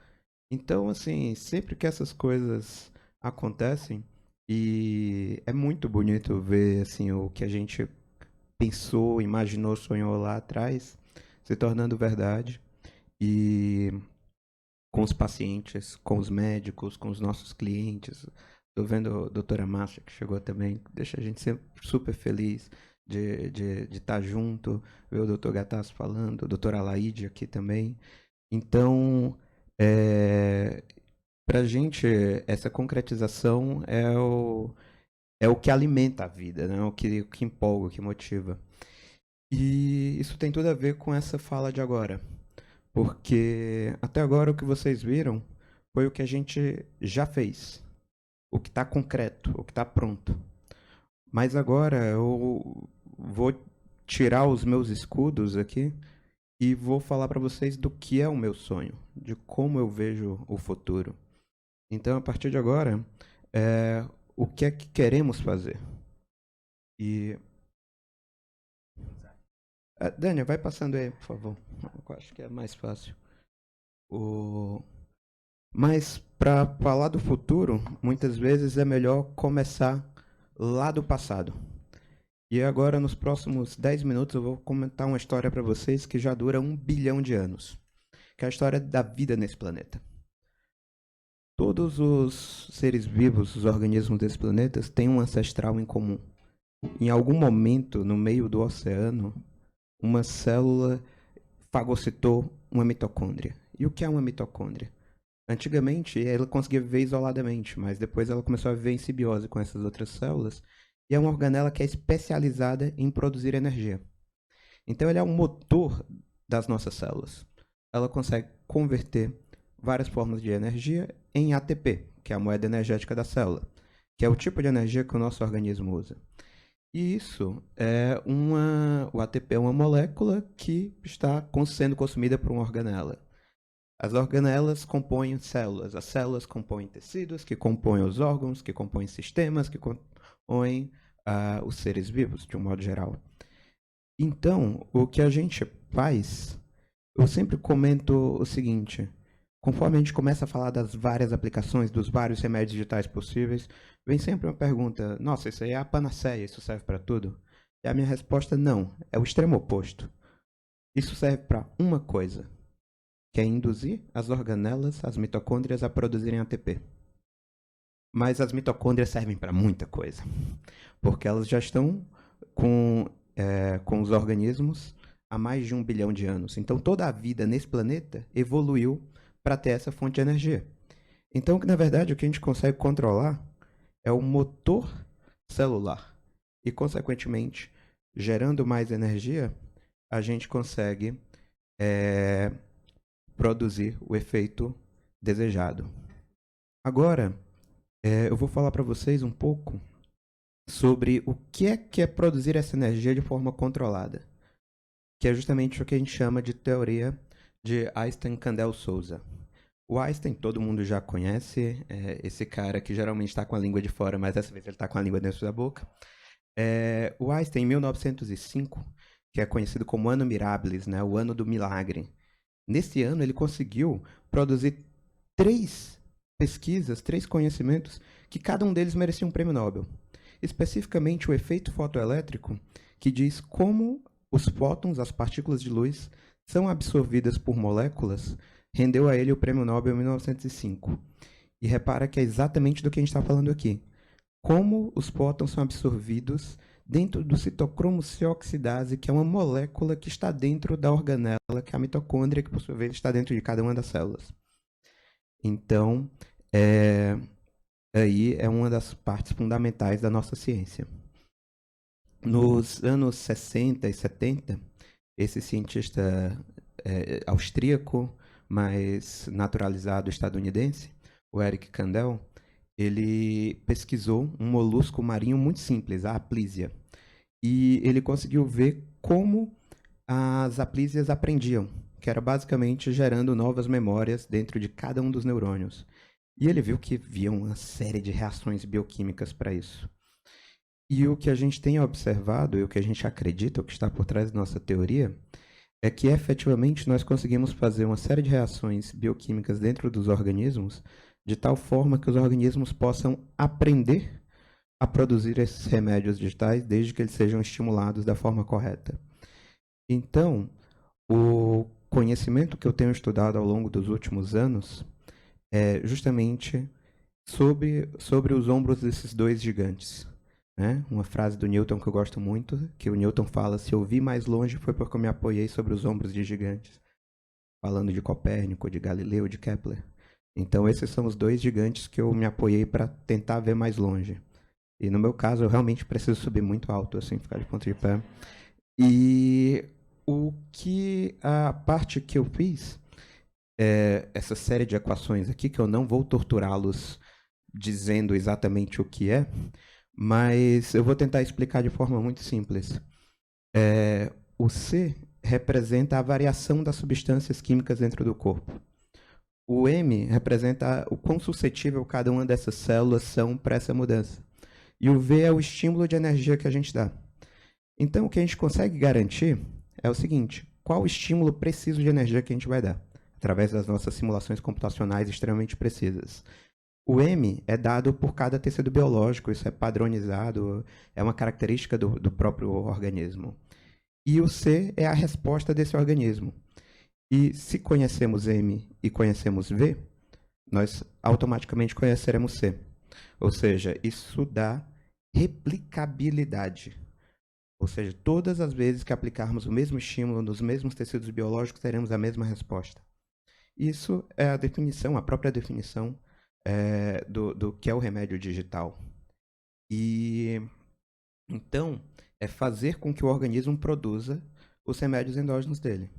Então, assim, sempre que essas coisas acontecem, e é muito bonito ver, assim, o que a gente pensou, imaginou, sonhou lá atrás, se tornando verdade. E com os pacientes, com os médicos, com os nossos clientes. Estou vendo a doutora Márcia, que chegou também, deixa a gente sempre super feliz de estar junto, ver o doutor Gattas falando, a doutora Laide aqui também. Então, para a gente, essa concretização é o que alimenta a vida, né? O que empolga, o que motiva. E isso tem tudo a ver com essa fala de agora. Porque até agora o que vocês viram foi o que a gente já fez. O que está concreto, o que está pronto. Mas agora eu vou tirar os meus escudos aqui e vou falar para vocês do que é o meu sonho, de como eu vejo o futuro. Então, a partir de agora, o que é que queremos fazer? E Dânia, vai passando aí, por favor. Eu acho que é mais fácil. Mas para falar do futuro, muitas vezes é melhor começar lá do passado. E agora, nos próximos 10 minutos, eu vou comentar uma história para vocês que já dura 1 bilhão de anos, que é a história da vida nesse planeta. Todos os seres vivos, os organismos desse planeta, têm um ancestral em comum. Em algum momento, no meio do oceano, uma célula fagocitou uma mitocôndria. E o que é uma mitocôndria? Antigamente, ela conseguia viver isoladamente, mas depois ela começou a viver em simbiose com essas outras células, e é uma organela que é especializada em produzir energia. Então, ele é o motor das nossas células. Ela consegue converter várias formas de energia em ATP, que é a moeda energética da célula, que é o tipo de energia que o nosso organismo usa. E isso o ATP é uma molécula que está sendo consumida por uma organela. As organelas compõem células, as células compõem tecidos, que compõem os órgãos, que compõem sistemas, que compõem os seres vivos, de um modo geral. Então, o que a gente faz, eu sempre comento o seguinte: conforme a gente começa a falar das várias aplicações, dos vários remédios digitais possíveis, vem sempre uma pergunta: nossa, isso aí é a panaceia, isso serve para tudo? E a minha resposta: não, é o extremo oposto. Isso serve para uma coisa, que é induzir as organelas, as mitocôndrias, a produzirem ATP. Mas as mitocôndrias servem para muita coisa, porque elas já estão com os organismos há mais de 1 bilhão de anos. Então, toda a vida nesse planeta evoluiu para ter essa fonte de energia. Então, na verdade, o que a gente consegue controlar é o motor celular. E, consequentemente, gerando mais energia, a gente consegue produzir o efeito desejado. Agora, eu vou falar para vocês um pouco sobre o que é produzir essa energia de forma controlada, que é justamente o que a gente chama de teoria de Einstein-Kandel-Souza. O Einstein, todo mundo já conhece, esse cara que geralmente está com a língua de fora, mas dessa vez ele está com a língua dentro da boca. O Einstein, em 1905, que é conhecido como Ano Mirabilis, né, o ano do milagre, nesse ano ele conseguiu produzir 3 pesquisas, 3 conhecimentos, que cada um deles merecia um prêmio Nobel. Especificamente o efeito fotoelétrico, que diz como os fótons, as partículas de luz, são absorvidas por moléculas, rendeu a ele o prêmio Nobel em 1905. E repara que é exatamente do que a gente está falando aqui. Como os fótons são absorvidos dentro do citocromo C oxidase, que é uma molécula que está dentro da organela, que é a mitocôndria, que por sua vez está dentro de cada uma das células. Então, aí é uma das partes fundamentais da nossa ciência. Nos anos 60 e 70, esse cientista austríaco, mas naturalizado estadunidense, o Eric Kandel, ele pesquisou um molusco marinho muito simples, a aplísia. E ele conseguiu ver como as aplísias aprendiam, que era basicamente gerando novas memórias dentro de cada um dos neurônios. E ele viu que havia uma série de reações bioquímicas para isso. E o que a gente tem observado, e o que a gente acredita, o que está por trás da nossa teoria, é que efetivamente nós conseguimos fazer uma série de reações bioquímicas dentro dos organismos, de tal forma que os organismos possam aprender a produzir esses remédios digitais, desde que eles sejam estimulados da forma correta. Então, o conhecimento que eu tenho estudado ao longo dos últimos anos é justamente sobre os ombros desses 2 gigantes. Né? Uma frase do Newton que eu gosto muito, que o Newton fala: se eu vi mais longe foi porque eu me apoiei sobre os ombros de gigantes. Falando de Copérnico, de Galileu, de Kepler. Então, esses são os 2 gigantes que eu me apoiei para tentar ver mais longe. E no meu caso, eu realmente preciso subir muito alto, assim, ficar de ponta de pé. E a parte que eu fiz, essa série de equações aqui, que eu não vou torturá-los dizendo exatamente o que é, mas eu vou tentar explicar de forma muito simples. O C representa a variação das substâncias químicas dentro do corpo. O M representa o quão suscetível cada uma dessas células são para essa mudança. E o V é o estímulo de energia que a gente dá. Então, o que a gente consegue garantir é o seguinte: qual o estímulo preciso de energia que a gente vai dar? Através das nossas simulações computacionais extremamente precisas. O M é dado por cada tecido biológico, isso é padronizado, é uma característica do próprio organismo. E o C é a resposta desse organismo. E se conhecemos M e conhecemos V, nós automaticamente conheceremos C. Ou seja, isso dá replicabilidade. Ou seja, todas as vezes que aplicarmos o mesmo estímulo nos mesmos tecidos biológicos, teremos a mesma resposta. Isso é a definição, a própria definição do que é o remédio digital. E então, é fazer com que o organismo produza os remédios endógenos dele.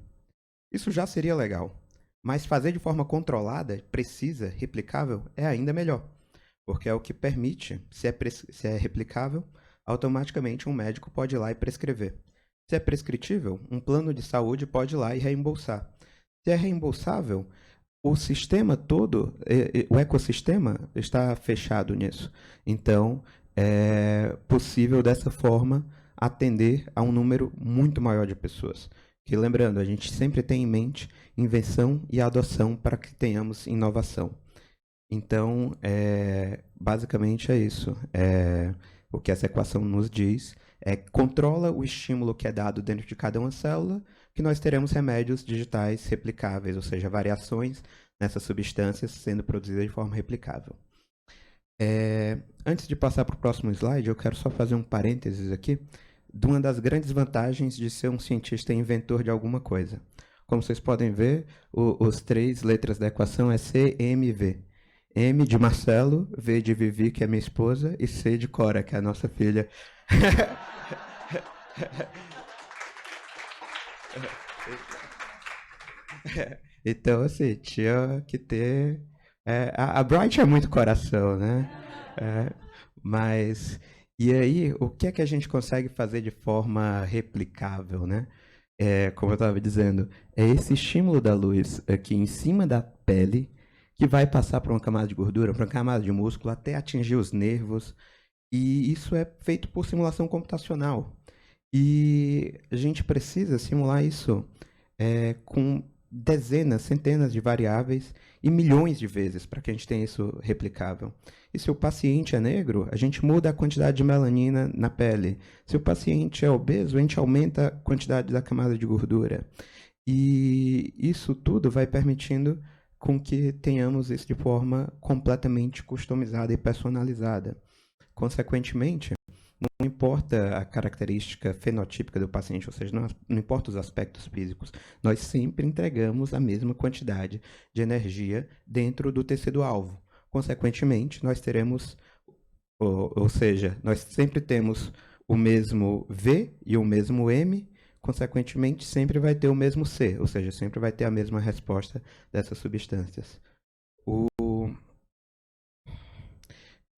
Isso já seria legal, mas fazer de forma controlada, precisa, replicável, é ainda melhor, porque é o que permite, se é replicável, automaticamente um médico pode ir lá e prescrever. Se é prescritível, um plano de saúde pode ir lá e reembolsar. Se é reembolsável, o sistema todo, o ecossistema está fechado nisso. Então, é possível dessa forma atender a um número muito maior de pessoas, Que, lembrando, a gente sempre tem em mente invenção e adoção para que tenhamos inovação. Então, basicamente é isso. O que essa equação nos diz controla o estímulo que é dado dentro de cada uma célula, que nós teremos remédios digitais replicáveis, ou seja, variações nessas substâncias sendo produzidas de forma replicável. Antes de passar para o próximo slide, eu quero só fazer um parênteses aqui de uma das grandes vantagens de ser um cientista inventor de alguma coisa. Como vocês podem ver, os 3 letras da equação é CMV. M de Marcelo, V de Vivi, que é minha esposa, e C de Cora, que é a nossa filha. Então, assim, tinha que ter... a Bright é muito coração, né? Mas... E aí, o que é que a gente consegue fazer de forma replicável, né? Como eu estava dizendo, é esse estímulo da luz aqui em cima da pele que vai passar por uma camada de gordura, por uma camada de músculo, até atingir os nervos. E isso é feito por simulação computacional. E a gente precisa simular isso com dezenas, centenas de variáveis e milhões de vezes para que a gente tenha isso replicável. E se o paciente é negro, a gente muda a quantidade de melanina na pele. Se o paciente é obeso, a gente aumenta a quantidade da camada de gordura. E isso tudo vai permitindo com que tenhamos isso de forma completamente customizada e personalizada. Consequentemente, não importa a característica fenotípica do paciente, ou seja, não importa os aspectos físicos, nós sempre entregamos a mesma quantidade de energia dentro do tecido-alvo. Consequentemente, nós teremos, ou seja, nós sempre temos o mesmo V e o mesmo M, consequentemente, sempre vai ter o mesmo C, ou seja, sempre vai ter a mesma resposta dessas substâncias.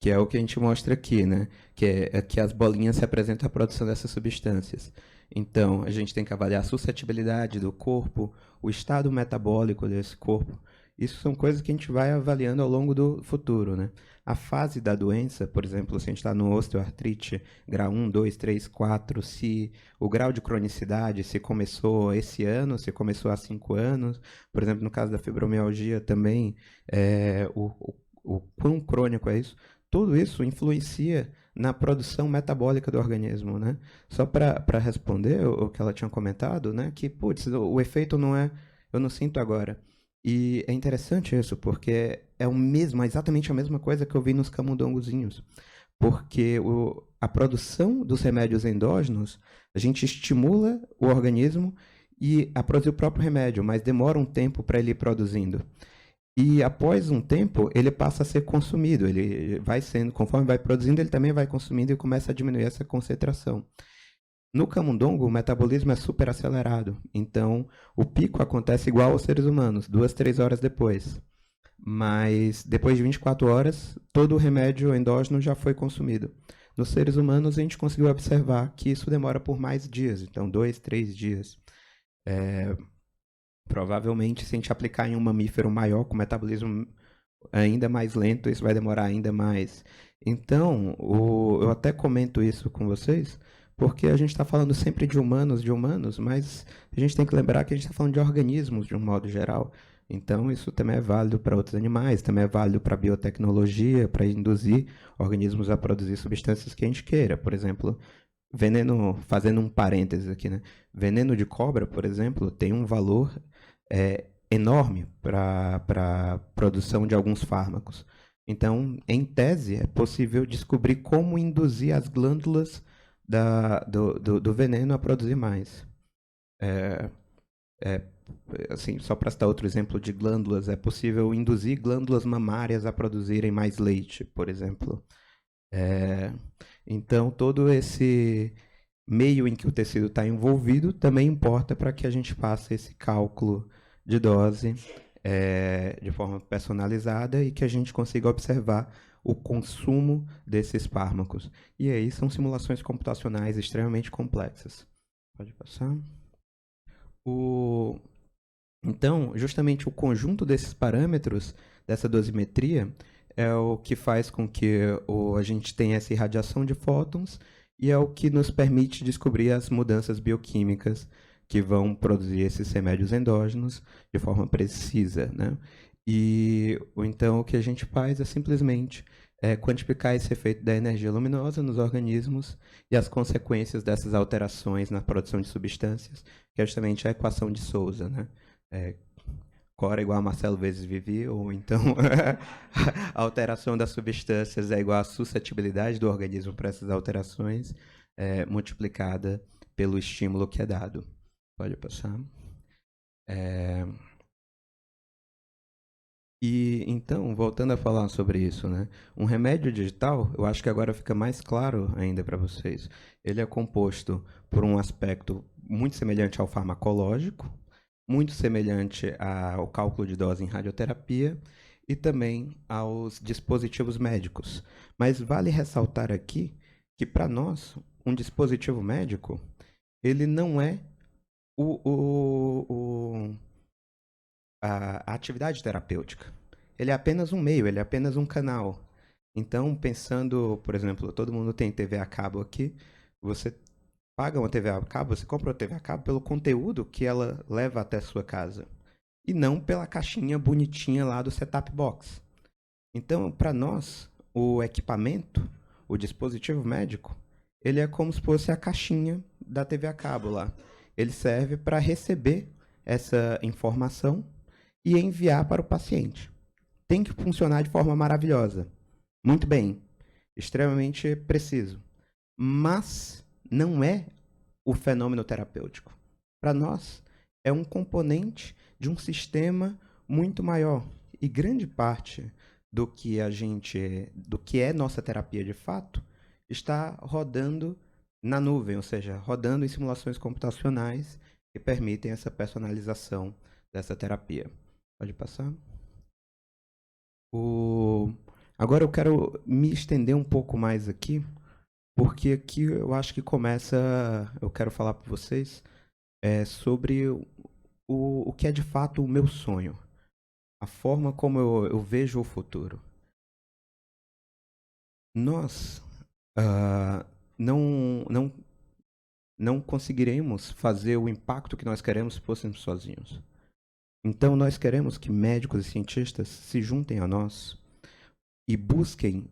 Que é o que a gente mostra aqui, né? Que é que as bolinhas representam a produção dessas substâncias. Então, a gente tem que avaliar a suscetibilidade do corpo, o estado metabólico desse corpo. Isso são coisas que a gente vai avaliando ao longo do futuro, né? A fase da doença, por exemplo, se a gente está no osteoartrite, grau 1, 2, 3, 4, se o grau de cronicidade, se começou esse ano, se começou há 5 anos. Por exemplo, no caso da fibromialgia também, o quão crônico é isso. Tudo isso influencia na produção metabólica do organismo, né? Só para responder o que ela tinha comentado, né? Que, putz, o efeito não é... Eu não sinto agora. E é interessante isso, porque é exatamente a mesma coisa que eu vi nos camundongozinhos. Porque a produção dos remédios endógenos, a gente estimula o organismo a produzir o próprio remédio, mas demora um tempo para ele ir produzindo. E após um tempo, ele passa a ser consumido. Ele vai sendo, conforme vai produzindo, ele também vai consumindo e começa a diminuir essa concentração. No camundongo, o metabolismo é super acelerado. Então, o pico acontece igual aos seres humanos, 2, 3 horas depois. Mas, depois de 24 horas, todo o remédio endógeno já foi consumido. Nos seres humanos, a gente conseguiu observar que isso demora por mais dias. Então, 2, 3 dias. Provavelmente, se a gente aplicar em um mamífero maior, com metabolismo ainda mais lento, isso vai demorar ainda mais. Então, eu até comento isso com vocês, porque a gente está falando sempre de humanos, mas a gente tem que lembrar que a gente está falando de organismos de um modo geral. Então, isso também é válido para outros animais, também é válido para a biotecnologia, para induzir organismos a produzir substâncias que a gente queira. Por exemplo, veneno, fazendo um parênteses aqui, né? Veneno de cobra, por exemplo, tem um valor enorme para a produção de alguns fármacos. Então, em tese, é possível descobrir como induzir as glândulas do veneno a produzir mais. Assim, só para citar outro exemplo de glândulas, é possível induzir glândulas mamárias a produzirem mais leite, por exemplo. Então, todo esse meio em que o tecido está envolvido também importa para que a gente faça esse cálculo de dose de forma personalizada e que a gente consiga observar o consumo desses fármacos. E aí são simulações computacionais extremamente complexas. Pode passar. Então, justamente o conjunto desses parâmetros, dessa dosimetria, é o que faz com que a gente tenha essa irradiação de fótons e é o que nos permite descobrir as mudanças bioquímicas que vão produzir esses remédios endógenos de forma precisa, né? Ou então o que a gente faz é simplesmente quantificar esse efeito da energia luminosa nos organismos e as consequências dessas alterações na produção de substâncias, que é justamente a equação de Sousa, né? Cora igual a Marcelo vezes Vivi, ou então a alteração das substâncias é igual à suscetibilidade do organismo para essas alterações, multiplicada pelo estímulo que é dado. Pode passar. E então, voltando a falar sobre isso, né? Um remédio digital, eu acho que agora fica mais claro ainda para vocês. Ele é composto por um aspecto muito semelhante ao farmacológico, muito semelhante ao cálculo de dose em radioterapia e também aos dispositivos médicos. Mas vale ressaltar aqui que, para nós, um dispositivo médico, ele não é a atividade terapêutica. Ele é apenas um meio, ele é apenas um canal. Então, pensando, por exemplo, todo mundo tem TV a cabo aqui, você paga uma TV a cabo, você compra uma TV a cabo pelo conteúdo que ela leva até a sua casa. E não pela caixinha bonitinha lá do setup box. Então, para nós, o equipamento, o dispositivo médico, ele é como se fosse a caixinha da TV a cabo lá. Ele serve para receber essa informação e enviar para o paciente. Tem que funcionar de forma maravilhosa. Muito bem. Extremamente preciso. Mas não é o fenômeno terapêutico. Para nós, é um componente de um sistema muito maior. E grande parte do que é nossa terapia de fato, está rodando na nuvem, ou seja, rodando em simulações computacionais que permitem essa personalização dessa terapia. Pode passar? Agora eu quero me estender um pouco mais aqui, porque aqui eu acho que eu quero falar para vocês sobre o que é de fato o meu sonho, a forma como eu vejo o futuro. Nós não conseguiremos fazer o impacto que nós queremos se fôssemos sozinhos. Então, nós queremos que médicos e cientistas se juntem a nós e busquem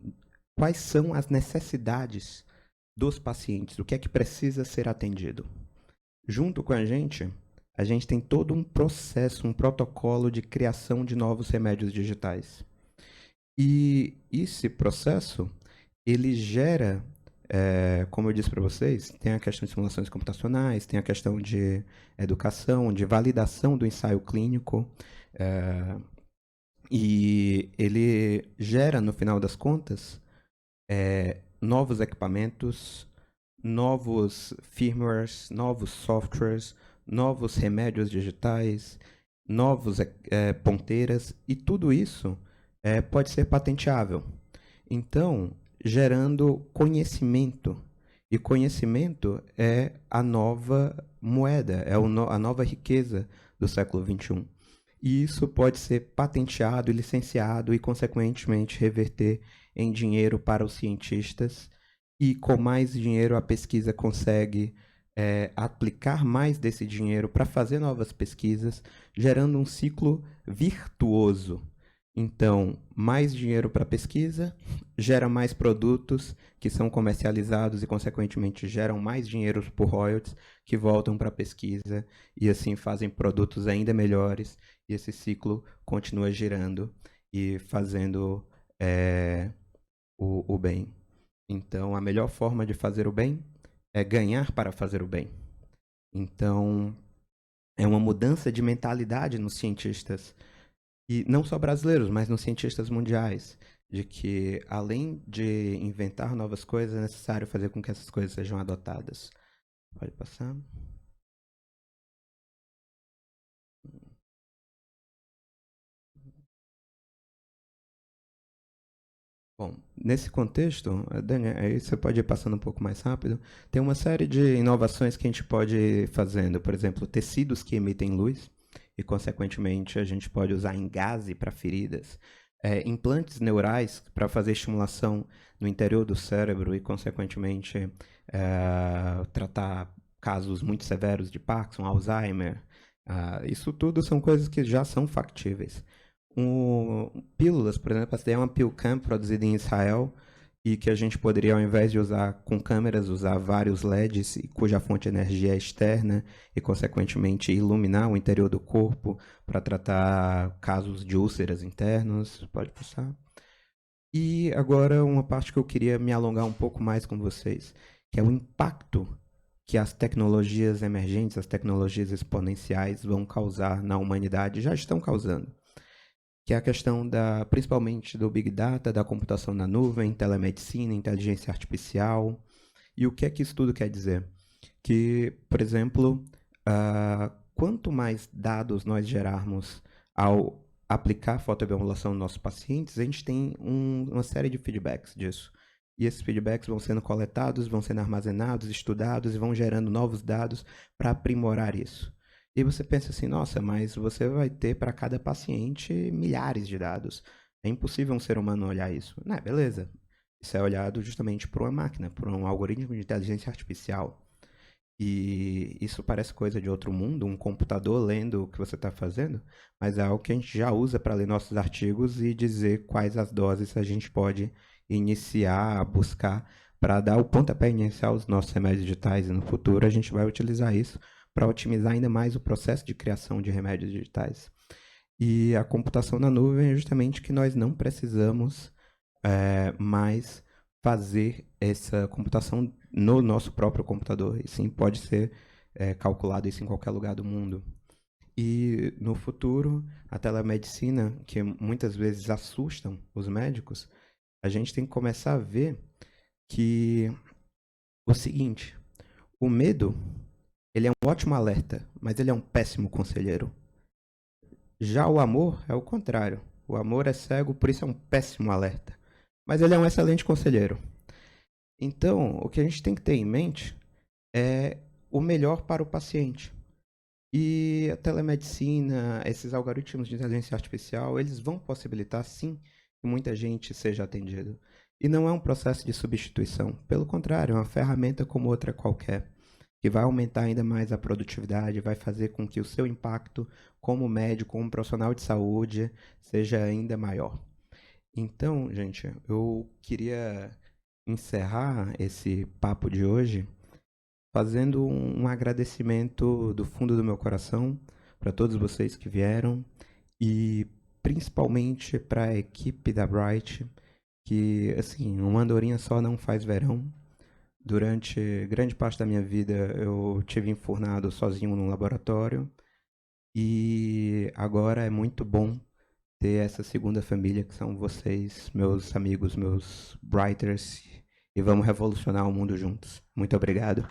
quais são as necessidades dos pacientes, o que é que precisa ser atendido. Junto com a gente tem todo um processo, um protocolo de criação de novos remédios digitais. E esse processo, ele gera, como eu disse para vocês, tem a questão de simulações computacionais, tem a questão de educação, de validação do ensaio clínico, e ele gera, no final das contas, novos equipamentos, novos firmwares, novos softwares, novos remédios digitais, novos ponteiras, e tudo isso pode ser patenteável. Então, gerando conhecimento. E conhecimento é a nova moeda, é a nova riqueza do século XXI. E isso pode ser patenteado e licenciado e, consequentemente, reverter em dinheiro para os cientistas. E com mais dinheiro, a pesquisa consegue aplicar mais desse dinheiro para fazer novas pesquisas, gerando um ciclo virtuoso. Então, mais dinheiro para pesquisa, gera mais produtos que são comercializados e, consequentemente, geram mais dinheiro por royalties que voltam para a pesquisa e, assim, fazem produtos ainda melhores. E esse ciclo continua girando e fazendo o bem. Então, a melhor forma de fazer o bem é ganhar para fazer o bem. Então, é uma mudança de mentalidade nos cientistas, e não só brasileiros, mas nos cientistas mundiais, de que, além de inventar novas coisas, é necessário fazer com que essas coisas sejam adotadas. Pode passar. Bom, nesse contexto, Dani, aí você pode ir passando um pouco mais rápido, tem uma série de inovações que a gente pode ir fazendo. Por exemplo, tecidos que emitem luz, e, consequentemente, a gente pode usar engase para feridas, implantes neurais para fazer estimulação no interior do cérebro e, consequentemente, tratar casos muito severos de Parkinson, Alzheimer. Isso tudo são coisas que já são factíveis. Pílulas, por exemplo, essa daí é uma PillCam produzida em Israel e que a gente poderia, ao invés de usar com câmeras, usar vários LEDs cuja fonte de energia é externa e, consequentemente, iluminar o interior do corpo para tratar casos de úlceras internos. Pode passar. E agora uma parte que eu queria me alongar um pouco mais com vocês, que é o impacto que as tecnologias emergentes, as tecnologias exponenciais vão causar na humanidade, já estão causando. Que é a questão principalmente do Big Data, da computação na nuvem, telemedicina, inteligência artificial. E o que é que isso tudo quer dizer? Que, por exemplo, quanto mais dados nós gerarmos ao aplicar fotobiomodulação nos nossos pacientes, a gente tem uma série de feedbacks disso. E esses feedbacks vão sendo coletados, vão sendo armazenados, estudados e vão gerando novos dados para aprimorar isso. E você pensa assim, nossa, mas você vai ter para cada paciente milhares de dados. É impossível um ser humano olhar isso. Não, beleza. Isso é olhado justamente por uma máquina, por um algoritmo de inteligência artificial. E isso parece coisa de outro mundo, um computador lendo o que você está fazendo, mas é algo que a gente já usa para ler nossos artigos e dizer quais as doses a gente pode iniciar, buscar, para dar o pontapé inicial aos nossos remédios digitais. E no futuro a gente vai utilizar isso para otimizar ainda mais o processo de criação de remédios digitais. E a computação na nuvem é justamente que nós não precisamos mais fazer essa computação no nosso próprio computador. E sim, pode ser calculado isso em qualquer lugar do mundo. E no futuro, a telemedicina, que muitas vezes assustam os médicos, a gente tem que começar a ver que o seguinte, o medo, ele é um ótimo alerta, mas ele é um péssimo conselheiro. Já o amor é o contrário. O amor é cego, por isso é um péssimo alerta. Mas ele é um excelente conselheiro. Então, o que a gente tem que ter em mente é o melhor para o paciente. E a telemedicina, esses algoritmos de inteligência artificial, eles vão possibilitar, sim, que muita gente seja atendida. E não é um processo de substituição. Pelo contrário, é uma ferramenta como outra qualquer, que vai aumentar ainda mais a produtividade, vai fazer com que o seu impacto como médico, como profissional de saúde, seja ainda maior. Então, gente, eu queria encerrar esse papo de hoje fazendo um agradecimento do fundo do meu coração para todos vocês que vieram e principalmente para a equipe da Bright, que, assim, uma andorinha só não faz verão. Durante grande parte da minha vida eu tive enfurnado sozinho num laboratório e agora é muito bom ter essa segunda família que são vocês, meus amigos, meus Brighters, e vamos revolucionar o mundo juntos. Muito obrigado.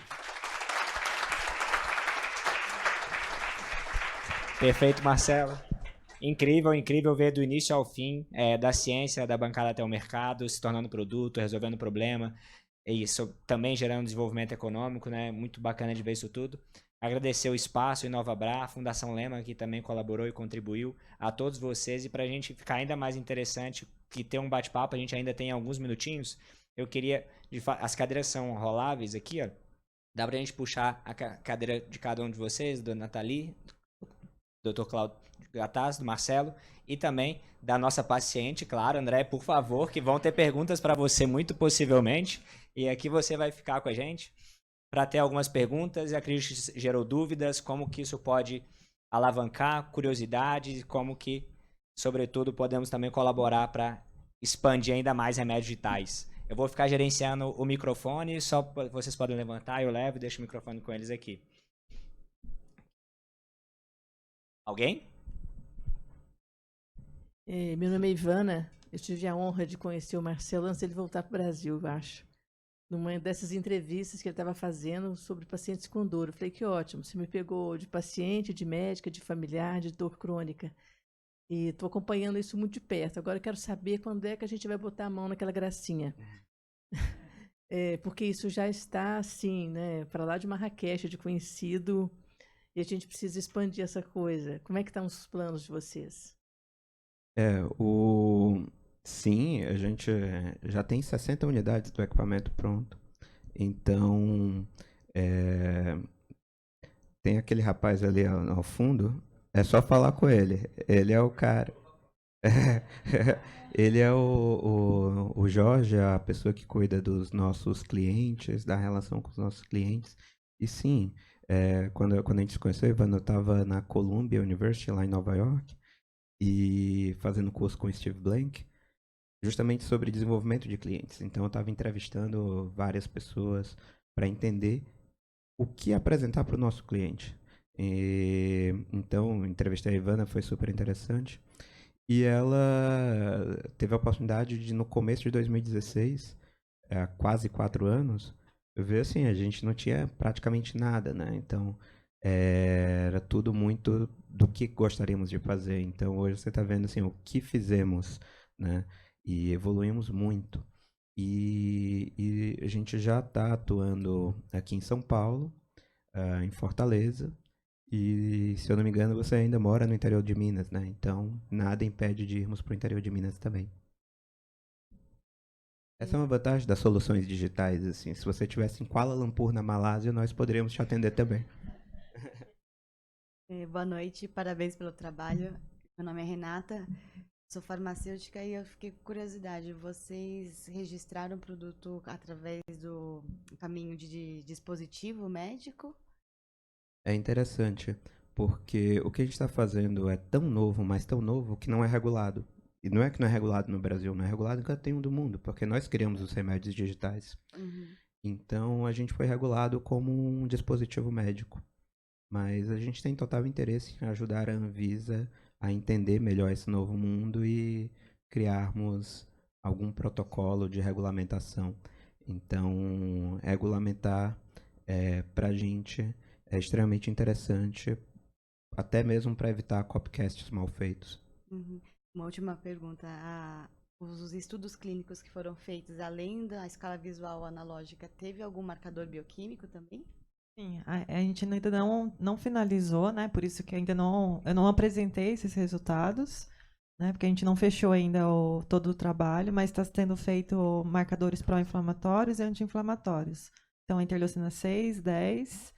Perfeito, Marcelo. Incrível, incrível ver do início ao fim, da ciência, da bancada até o mercado, se tornando produto, resolvendo problema, e isso também gerando desenvolvimento econômico, né? Muito bacana de ver isso tudo. Agradecer o espaço, Inovabra, a Fundação Lema, que também colaborou e contribuiu, a todos vocês. E para a gente ficar ainda mais interessante, que ter um bate-papo, a gente ainda tem alguns minutinhos, eu queria... As cadeiras são roláveis aqui, ó. Dá para a gente puxar a cadeira de cada um de vocês, do Nathalie, do Dr. Cláudio Gataz, do Marcelo, e também da nossa paciente, claro, André, por favor, que vão ter perguntas para você muito possivelmente. E aqui você vai ficar com a gente para ter algumas perguntas, e acredito que gerou dúvidas, como que isso pode alavancar curiosidades, como que, sobretudo, podemos também colaborar para expandir ainda mais remédios digitais. Eu vou ficar gerenciando o microfone, só vocês podem levantar, eu levo e deixo o microfone com eles aqui. Alguém? Meu nome é Ivana, eu tive a honra de conhecer o Marcelo antes dele voltar para o Brasil, eu acho. Numa dessas entrevistas que ele estava fazendo sobre pacientes com dor. Eu falei, que ótimo, você me pegou de paciente, de médica, de familiar, de dor crônica. E estou acompanhando isso muito de perto. Agora eu quero saber quando é que a gente vai botar a mão naquela gracinha. Porque isso já está, assim, né, para lá de Marrakech, de conhecido, e a gente precisa expandir essa coisa. Como é que estão os planos de vocês? Sim, a gente já tem 60 unidades do equipamento pronto. Então, tem aquele rapaz ali ao fundo, é só falar com ele. Ele é o cara. Ele é o Jorge, a pessoa que cuida dos nossos clientes, da relação com os nossos clientes. E sim, quando a gente se conheceu, Ivana, eu estava na Columbia University, lá em Nova York, e fazendo curso com o Steve Blank, justamente sobre desenvolvimento de clientes. Então, eu estava entrevistando várias pessoas para entender o que apresentar para o nosso cliente. Então, entrevistei a Ivana, foi super interessante. E ela teve a oportunidade de, no começo de 2016, há quase 4 anos, ver assim, a gente não tinha praticamente nada, né? Então, era tudo muito do que gostaríamos de fazer. Então, hoje você está vendo assim, o que fizemos, né? E evoluímos muito. E a gente já está atuando aqui em São Paulo, em Fortaleza. E, se eu não me engano, você ainda mora no interior de Minas, né? Então, nada impede de irmos para o interior de Minas também. Essa é uma vantagem das soluções digitais, assim. Se você estivesse em Kuala Lumpur, na Malásia, nós poderíamos te atender também. Boa noite, parabéns pelo trabalho. Meu nome é Renata, sou farmacêutica e eu fiquei com curiosidade. Vocês registraram o produto através do caminho de dispositivo médico? É interessante, porque o que a gente está fazendo é tão novo, mas tão novo, que não é regulado. E não é que não é regulado no Brasil, não é regulado em canto nenhum do mundo, porque nós criamos os remédios digitais. Uhum. Então, a gente foi regulado como um dispositivo médico. Mas a gente tem total interesse em ajudar a Anvisa a entender melhor esse novo mundo e criarmos algum protocolo de regulamentação. Então, regulamentar para a gente é extremamente interessante, até mesmo para evitar copycasts mal feitos. Uhum. Uma última pergunta. Os estudos clínicos que foram feitos, além da escala visual analógica, teve algum marcador bioquímico também? Sim, a gente ainda não finalizou, né? Por isso que eu não apresentei esses resultados, né? Porque a gente não fechou ainda todo o trabalho, mas está sendo feito marcadores pró-inflamatórios e anti-inflamatórios. Então, interleucina 6, 10,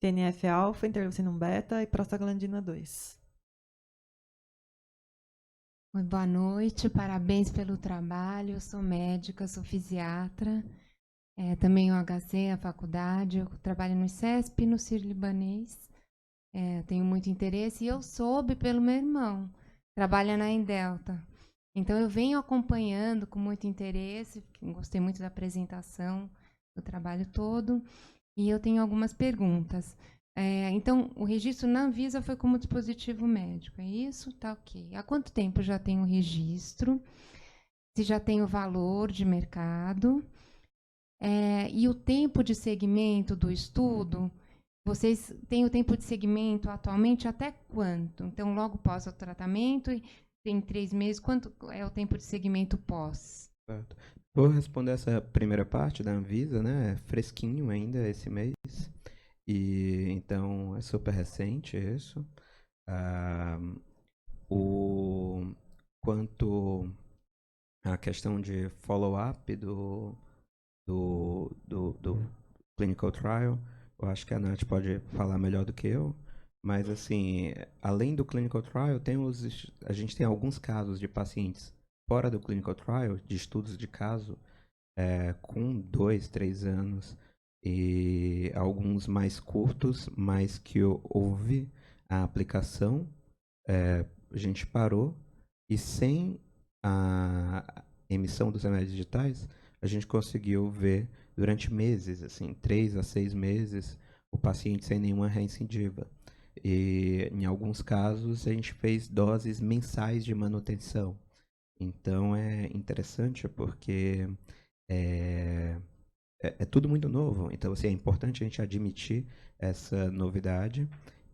TNF-alfa, interleucina 1 beta e prostaglandina 2. Oi, boa noite, parabéns pelo trabalho. Eu sou médica, sou fisiatra, também o HC, a faculdade. Eu trabalho no ICESP e no Sírio-Libanês. Tenho muito interesse e eu soube pelo meu irmão, trabalha na Endelta. Então, eu venho acompanhando com muito interesse, gostei muito da apresentação, do trabalho todo, e eu tenho algumas perguntas. Então, o registro na Anvisa foi como dispositivo médico, é isso? Tá ok. Há quanto tempo já tem o registro? Se já tem o valor de mercado? E o tempo de segmento do estudo? Vocês têm o tempo de segmento atualmente até quanto? Então, logo pós o tratamento, tem 3 meses, quanto é o tempo de segmento pós? Certo. Vou responder essa primeira parte da Anvisa, né? É fresquinho ainda esse mês. E então é super recente isso. Quanto à questão de follow-up do clinical trial, eu acho que a Nath pode falar melhor do que eu. Mas, assim, além do clinical trial, a gente tem alguns casos de pacientes fora do clinical trial, de estudos de caso, com 2, 3 anos, e alguns mais curtos, mas que houve a aplicação, a gente parou, e sem a emissão dos remédios digitais, a gente conseguiu ver durante meses, assim, 3 a 6 meses, o paciente sem nenhuma recidiva. E em alguns casos a gente fez doses mensais de manutenção. Então é interessante porque é tudo muito novo. Então, assim, é importante a gente admitir essa novidade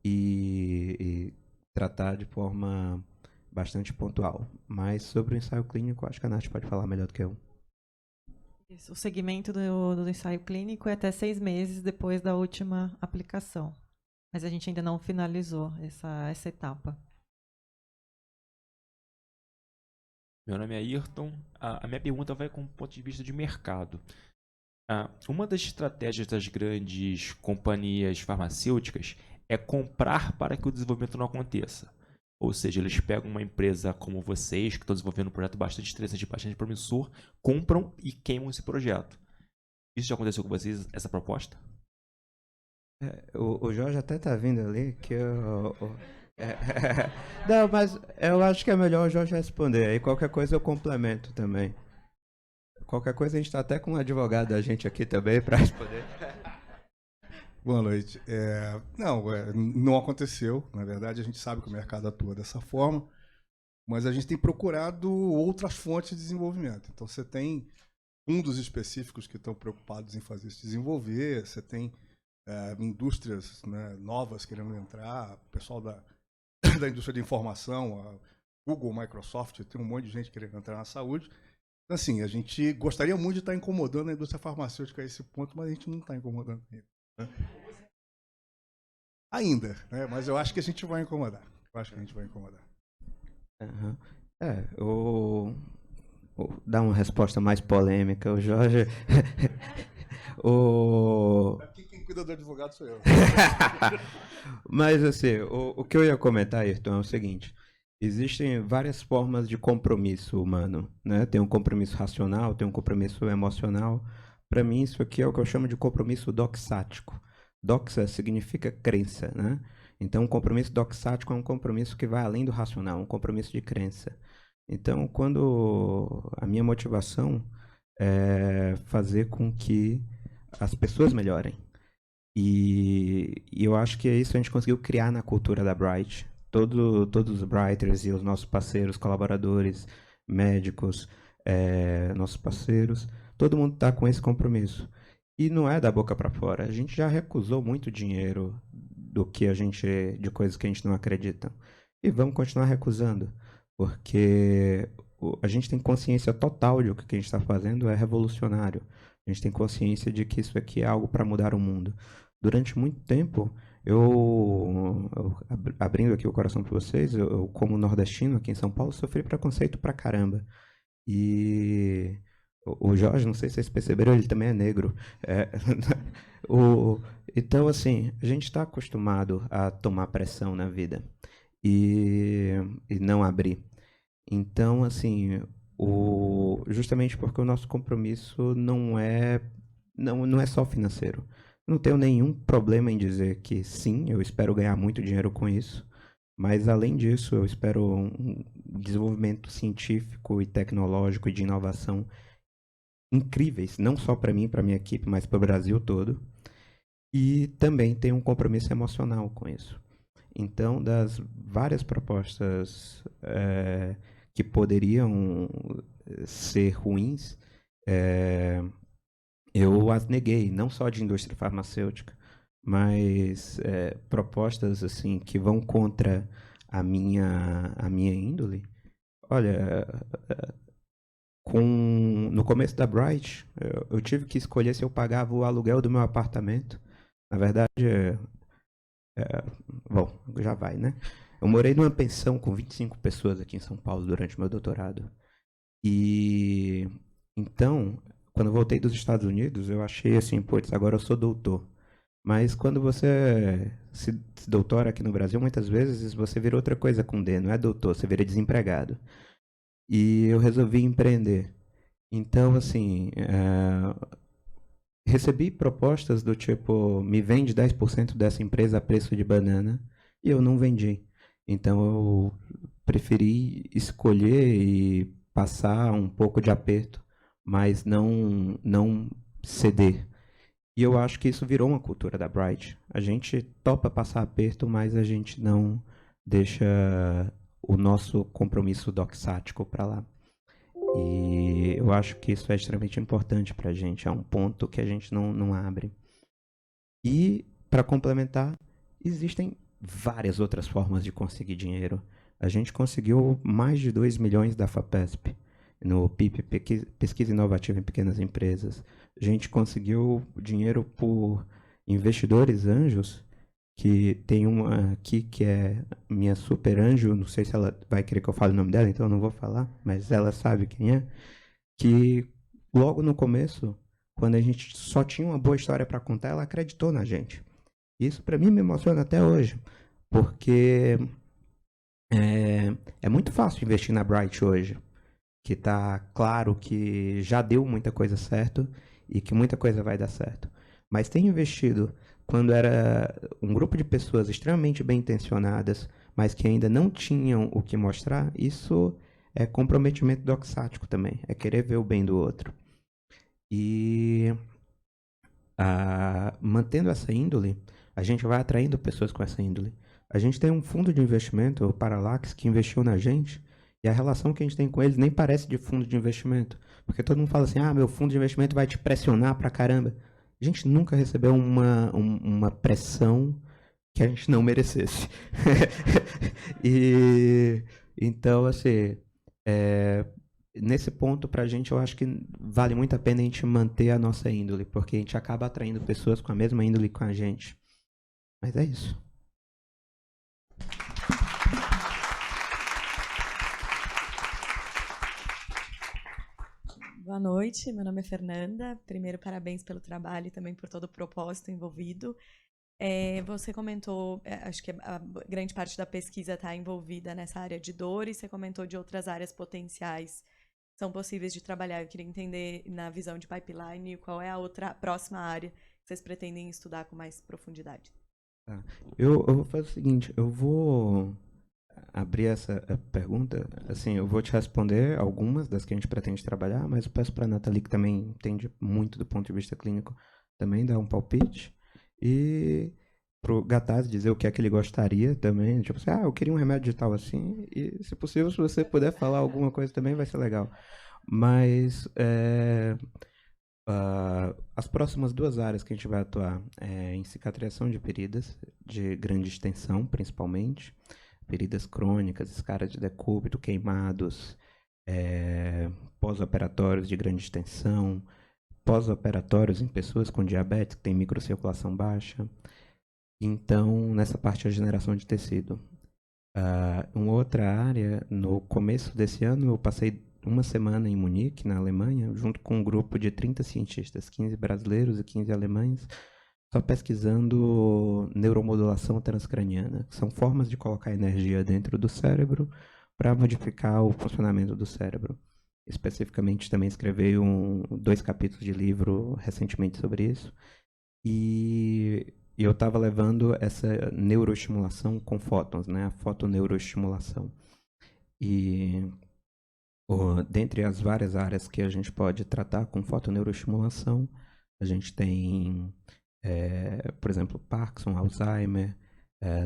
e tratar de forma bastante pontual. Mas sobre o ensaio clínico, acho que a Nath pode falar melhor do que eu. Isso, o segmento do ensaio clínico é até 6 meses depois da última aplicação. Mas a gente ainda não finalizou essa etapa. Meu nome é Ayrton. A minha pergunta vai com o ponto de vista de mercado. Uma das estratégias das grandes companhias farmacêuticas é comprar para que o desenvolvimento não aconteça. Ou seja, eles pegam uma empresa como vocês, que estão desenvolvendo um projeto bastante interessante, bastante promissor, compram e queimam esse projeto. Isso já aconteceu com vocês, essa proposta? O Jorge até tá vindo ali, que eu... Não, mas eu acho que é melhor o Jorge responder. Aí qualquer coisa eu complemento também. Qualquer coisa a gente tá até com um advogado da gente aqui também para responder. Boa noite. Não aconteceu. Na verdade, a gente sabe que o mercado atua dessa forma, mas a gente tem procurado outras fontes de desenvolvimento. Então, você tem fundos específicos que estão preocupados em fazer se desenvolver, você tem indústrias, né, novas querendo entrar, o pessoal da indústria de informação, a Google, Microsoft, tem um monte de gente querendo entrar na saúde. Então, assim, a gente gostaria muito de estar incomodando a indústria farmacêutica a esse ponto, mas a gente não está incomodando ainda. Né? Ainda, né? Mas eu acho que a gente vai incomodar. Uhum. Vou dar uma resposta mais polêmica. O Jorge... Aqui quem cuida do advogado sou eu. Mas, assim, o que eu ia comentar, Ayrton, é o seguinte. Existem várias formas de compromisso humano, né? Tem um compromisso racional, tem um compromisso emocional. Para mim, isso aqui é o que eu chamo de compromisso doxático. Doxa significa crença, né? Então, um compromisso doxático é um compromisso que vai além do racional, um compromisso de crença. Então, quando a minha motivação é fazer com que as pessoas melhorem. E eu acho que isso a gente conseguiu criar na cultura da Bright. Todos os Brighters e os nossos parceiros, colaboradores, médicos, nossos parceiros, todo mundo está com esse compromisso. E não é da boca para fora. A gente já recusou muito dinheiro de coisas que a gente não acredita. E vamos continuar recusando, porque a gente tem consciência total de que o que a gente está fazendo é revolucionário. A gente tem consciência de que isso aqui é algo para mudar o mundo. Durante muito tempo, abrindo aqui o coração para vocês, eu, como nordestino aqui em São Paulo, sofri preconceito pra caramba. E o Jorge, não sei se vocês perceberam, ele também é negro. Então, assim, a gente está acostumado a tomar pressão na vida e não abrir. Então, assim, justamente porque o nosso compromisso não é só financeiro. Não tenho nenhum problema em dizer que sim, eu espero ganhar muito dinheiro com isso, mas além disso, eu espero um desenvolvimento científico e tecnológico e de inovação incríveis, não só para mim, para minha equipe, mas para o Brasil todo. E também tenho um compromisso emocional com isso. Então, das várias propostas que poderiam ser ruins, eu as neguei, não só de indústria farmacêutica, mas propostas assim que vão contra a minha índole. Olha, no começo da Bright, eu tive que escolher se eu pagava o aluguel do meu apartamento. Na verdade, bom, já vai, né? Eu morei numa pensão com 25 pessoas aqui em São Paulo durante o meu doutorado. E então, quando eu voltei dos Estados Unidos, eu achei assim, putz, agora eu sou doutor. Mas quando você se doutora aqui no Brasil, muitas vezes você vira outra coisa com D, não é doutor, você vira desempregado. E eu resolvi empreender. Então, assim, recebi propostas do tipo, me vende 10% dessa empresa a preço de banana, e eu não vendi. Então, eu preferi escolher e passar um pouco de aperto, mas não ceder. E eu acho que isso virou uma cultura da Bright. A gente topa passar aperto, mas a gente não deixa o nosso compromisso doxático para lá. E eu acho que isso é extremamente importante para a gente. É um ponto que a gente não abre. E, para complementar, existem várias outras formas de conseguir dinheiro. A gente conseguiu mais de 2 milhões da FAPESP no PIP, Pesquisa Inovativa em Pequenas Empresas. A gente conseguiu dinheiro por investidores anjos, que tem uma aqui que é minha super anjo, não sei se ela vai querer que eu fale o nome dela, então eu não vou falar, mas ela sabe quem é, que logo no começo, quando a gente só tinha uma boa história para contar, ela acreditou na gente. Isso para mim me emociona até hoje, porque é muito fácil investir na Bright hoje, que tá claro que já deu muita coisa certo e que muita coisa vai dar certo. Mas ter investido quando era um grupo de pessoas extremamente bem intencionadas, mas que ainda não tinham o que mostrar, isso é comprometimento doxático também, é querer ver o bem do outro. E mantendo essa índole, a gente vai atraindo pessoas com essa índole. A gente tem um fundo de investimento, o Parallax, que investiu na gente, e a relação que a gente tem com eles nem parece de fundo de investimento. Porque todo mundo fala assim, meu fundo de investimento vai te pressionar pra caramba. A gente nunca recebeu uma pressão que a gente não merecesse. E então, assim, nesse ponto, pra gente, eu acho que vale muito a pena a gente manter a nossa índole, porque a gente acaba atraindo pessoas com a mesma índole com a gente. Mas é isso. Boa noite, meu nome é Fernanda. Primeiro, parabéns pelo trabalho e também por todo o propósito envolvido. Você comentou, acho que a grande parte da pesquisa está envolvida nessa área de dor, e você comentou de outras áreas potenciais que são possíveis de trabalhar. Eu queria entender, na visão de pipeline, qual é a outra próxima área que vocês pretendem estudar com mais profundidade. Tá. Eu vou fazer o seguinte, eu vou abrir essa pergunta, assim, eu vou te responder algumas das que a gente pretende trabalhar, mas eu peço para a Nathalie, que também entende muito do ponto de vista clínico, também dar um palpite, e pro Gataz dizer o que é que ele gostaria também, tipo assim, eu queria um remédio digital assim, e se possível, se você puder falar alguma coisa também, vai ser legal. Mas as próximas 2 áreas que a gente vai atuar é em cicatrização de feridas de grande extensão, principalmente, feridas crônicas, escaras de decúbito, queimados, pós-operatórios de grande extensão, pós-operatórios em pessoas com diabetes que têm microcirculação baixa. Então, nessa parte, a generação de tecido. Uma outra área, no começo desse ano, eu passei uma semana em Munique, na Alemanha, junto com um grupo de 30 cientistas, 15 brasileiros e 15 alemães, só pesquisando neuromodulação transcraniana, que são formas de colocar energia dentro do cérebro para modificar o funcionamento do cérebro. Especificamente, também escrevi 2 capítulos de livro recentemente sobre isso. E eu estava levando essa neuroestimulação com fótons, né? A fotoneuroestimulação. E dentre as várias áreas que a gente pode tratar com fotoneuroestimulação, a gente tem, por exemplo, Parkinson, Alzheimer,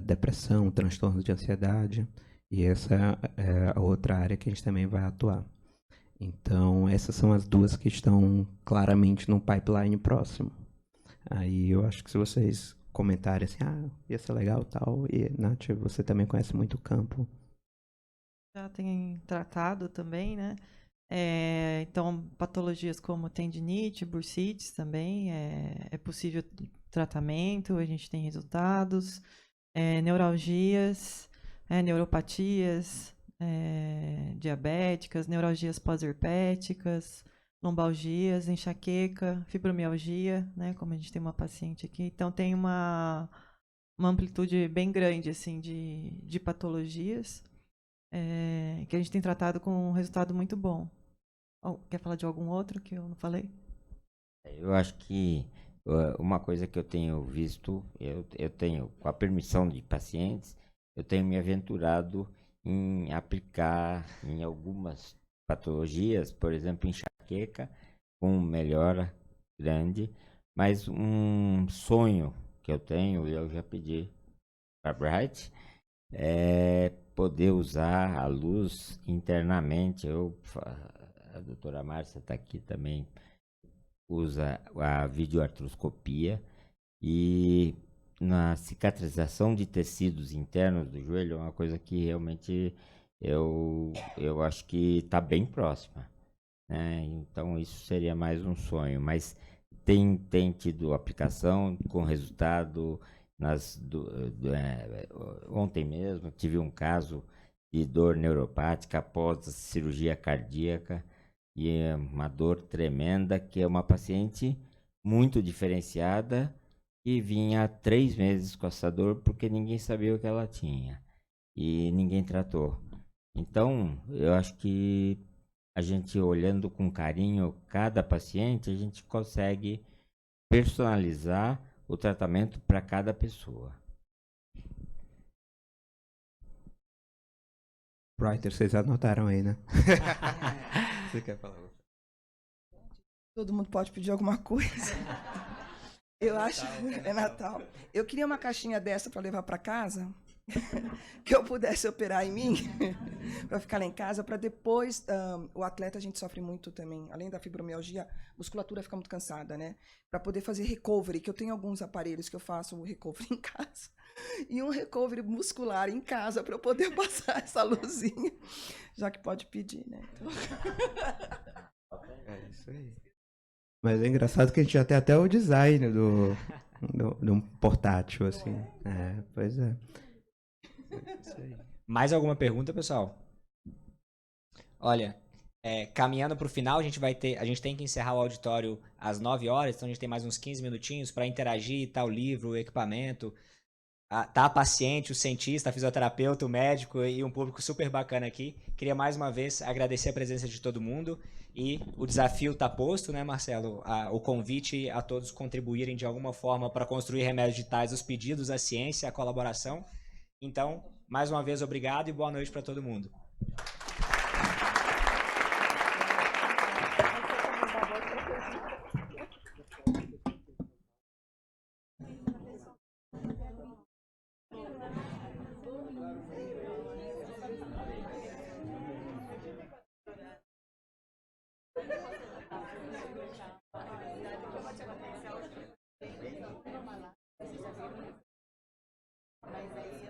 depressão, transtornos de ansiedade, e essa é a outra área que a gente também vai atuar. Então, essas são as 2 que estão claramente no pipeline próximo. Aí eu acho que se vocês comentarem assim, ia ser legal e tal, e Nath, você também conhece muito o campo. Já tem tratado também, né? Então, patologias como tendinite, bursites também, é possível tratamento, a gente tem resultados, neuralgias, neuropatias, diabéticas, neuralgias pós-herpéticas, lombalgias, enxaqueca, fibromialgia, né? Como a gente tem uma paciente aqui. Então, tem uma amplitude bem grande, assim, de patologias, que a gente tem tratado com um resultado muito bom. Quer falar de algum outro que eu não falei? Eu acho que uma coisa que eu tenho visto, eu tenho, com a permissão de pacientes, eu tenho me aventurado em aplicar em algumas patologias, por exemplo, enxaqueca, com melhora grande, mas um sonho que eu tenho, eu já pedi para a Bright, é poder usar a luz internamente. A doutora Márcia está aqui também, usa a videoartroscopia, e na cicatrização de tecidos internos do joelho é uma coisa que realmente eu acho que está bem próxima, né? Então isso seria mais um sonho, mas tem tido aplicação com resultado. Ontem mesmo tive um caso de dor neuropática após a cirurgia cardíaca, e é uma dor tremenda, que é uma paciente muito diferenciada e vinha 3 meses com essa dor porque ninguém sabia o que ela tinha e ninguém tratou. Então, eu acho que a gente olhando com carinho cada paciente, a gente consegue personalizar o tratamento para cada pessoa. Writer, vocês anotaram aí, né? Você quer falar? Todo mundo pode pedir alguma coisa. Eu acho. É Natal. Eu queria uma caixinha dessa para levar para casa, que eu pudesse operar em mim, para ficar lá em casa, para depois. O atleta, a gente sofre muito também, além da fibromialgia, a musculatura fica muito cansada, né? Para poder fazer recovery, que eu tenho alguns aparelhos que eu faço recovery em casa, e um recovery muscular em casa, para eu poder passar essa luzinha, já que pode pedir, né? Então... É isso aí. Mas é engraçado que a gente já tem até o design de um portátil, assim. É, pois é. Isso aí. Mais alguma pergunta, pessoal? Olha, caminhando para o final, a gente tem que encerrar o auditório às 9 horas, então a gente tem mais uns 15 minutinhos para interagir, tá o livro, o equipamento, tá a paciente, o cientista, a fisioterapeuta, o médico e um público super bacana aqui. Queria mais uma vez agradecer a presença de todo mundo e o desafio está posto, né, Marcelo? O convite a todos contribuírem de alguma forma para construir remédios digitais, os pedidos, a ciência, a colaboração. Então, mais uma vez, obrigado e boa noite para todo mundo. Mas aí,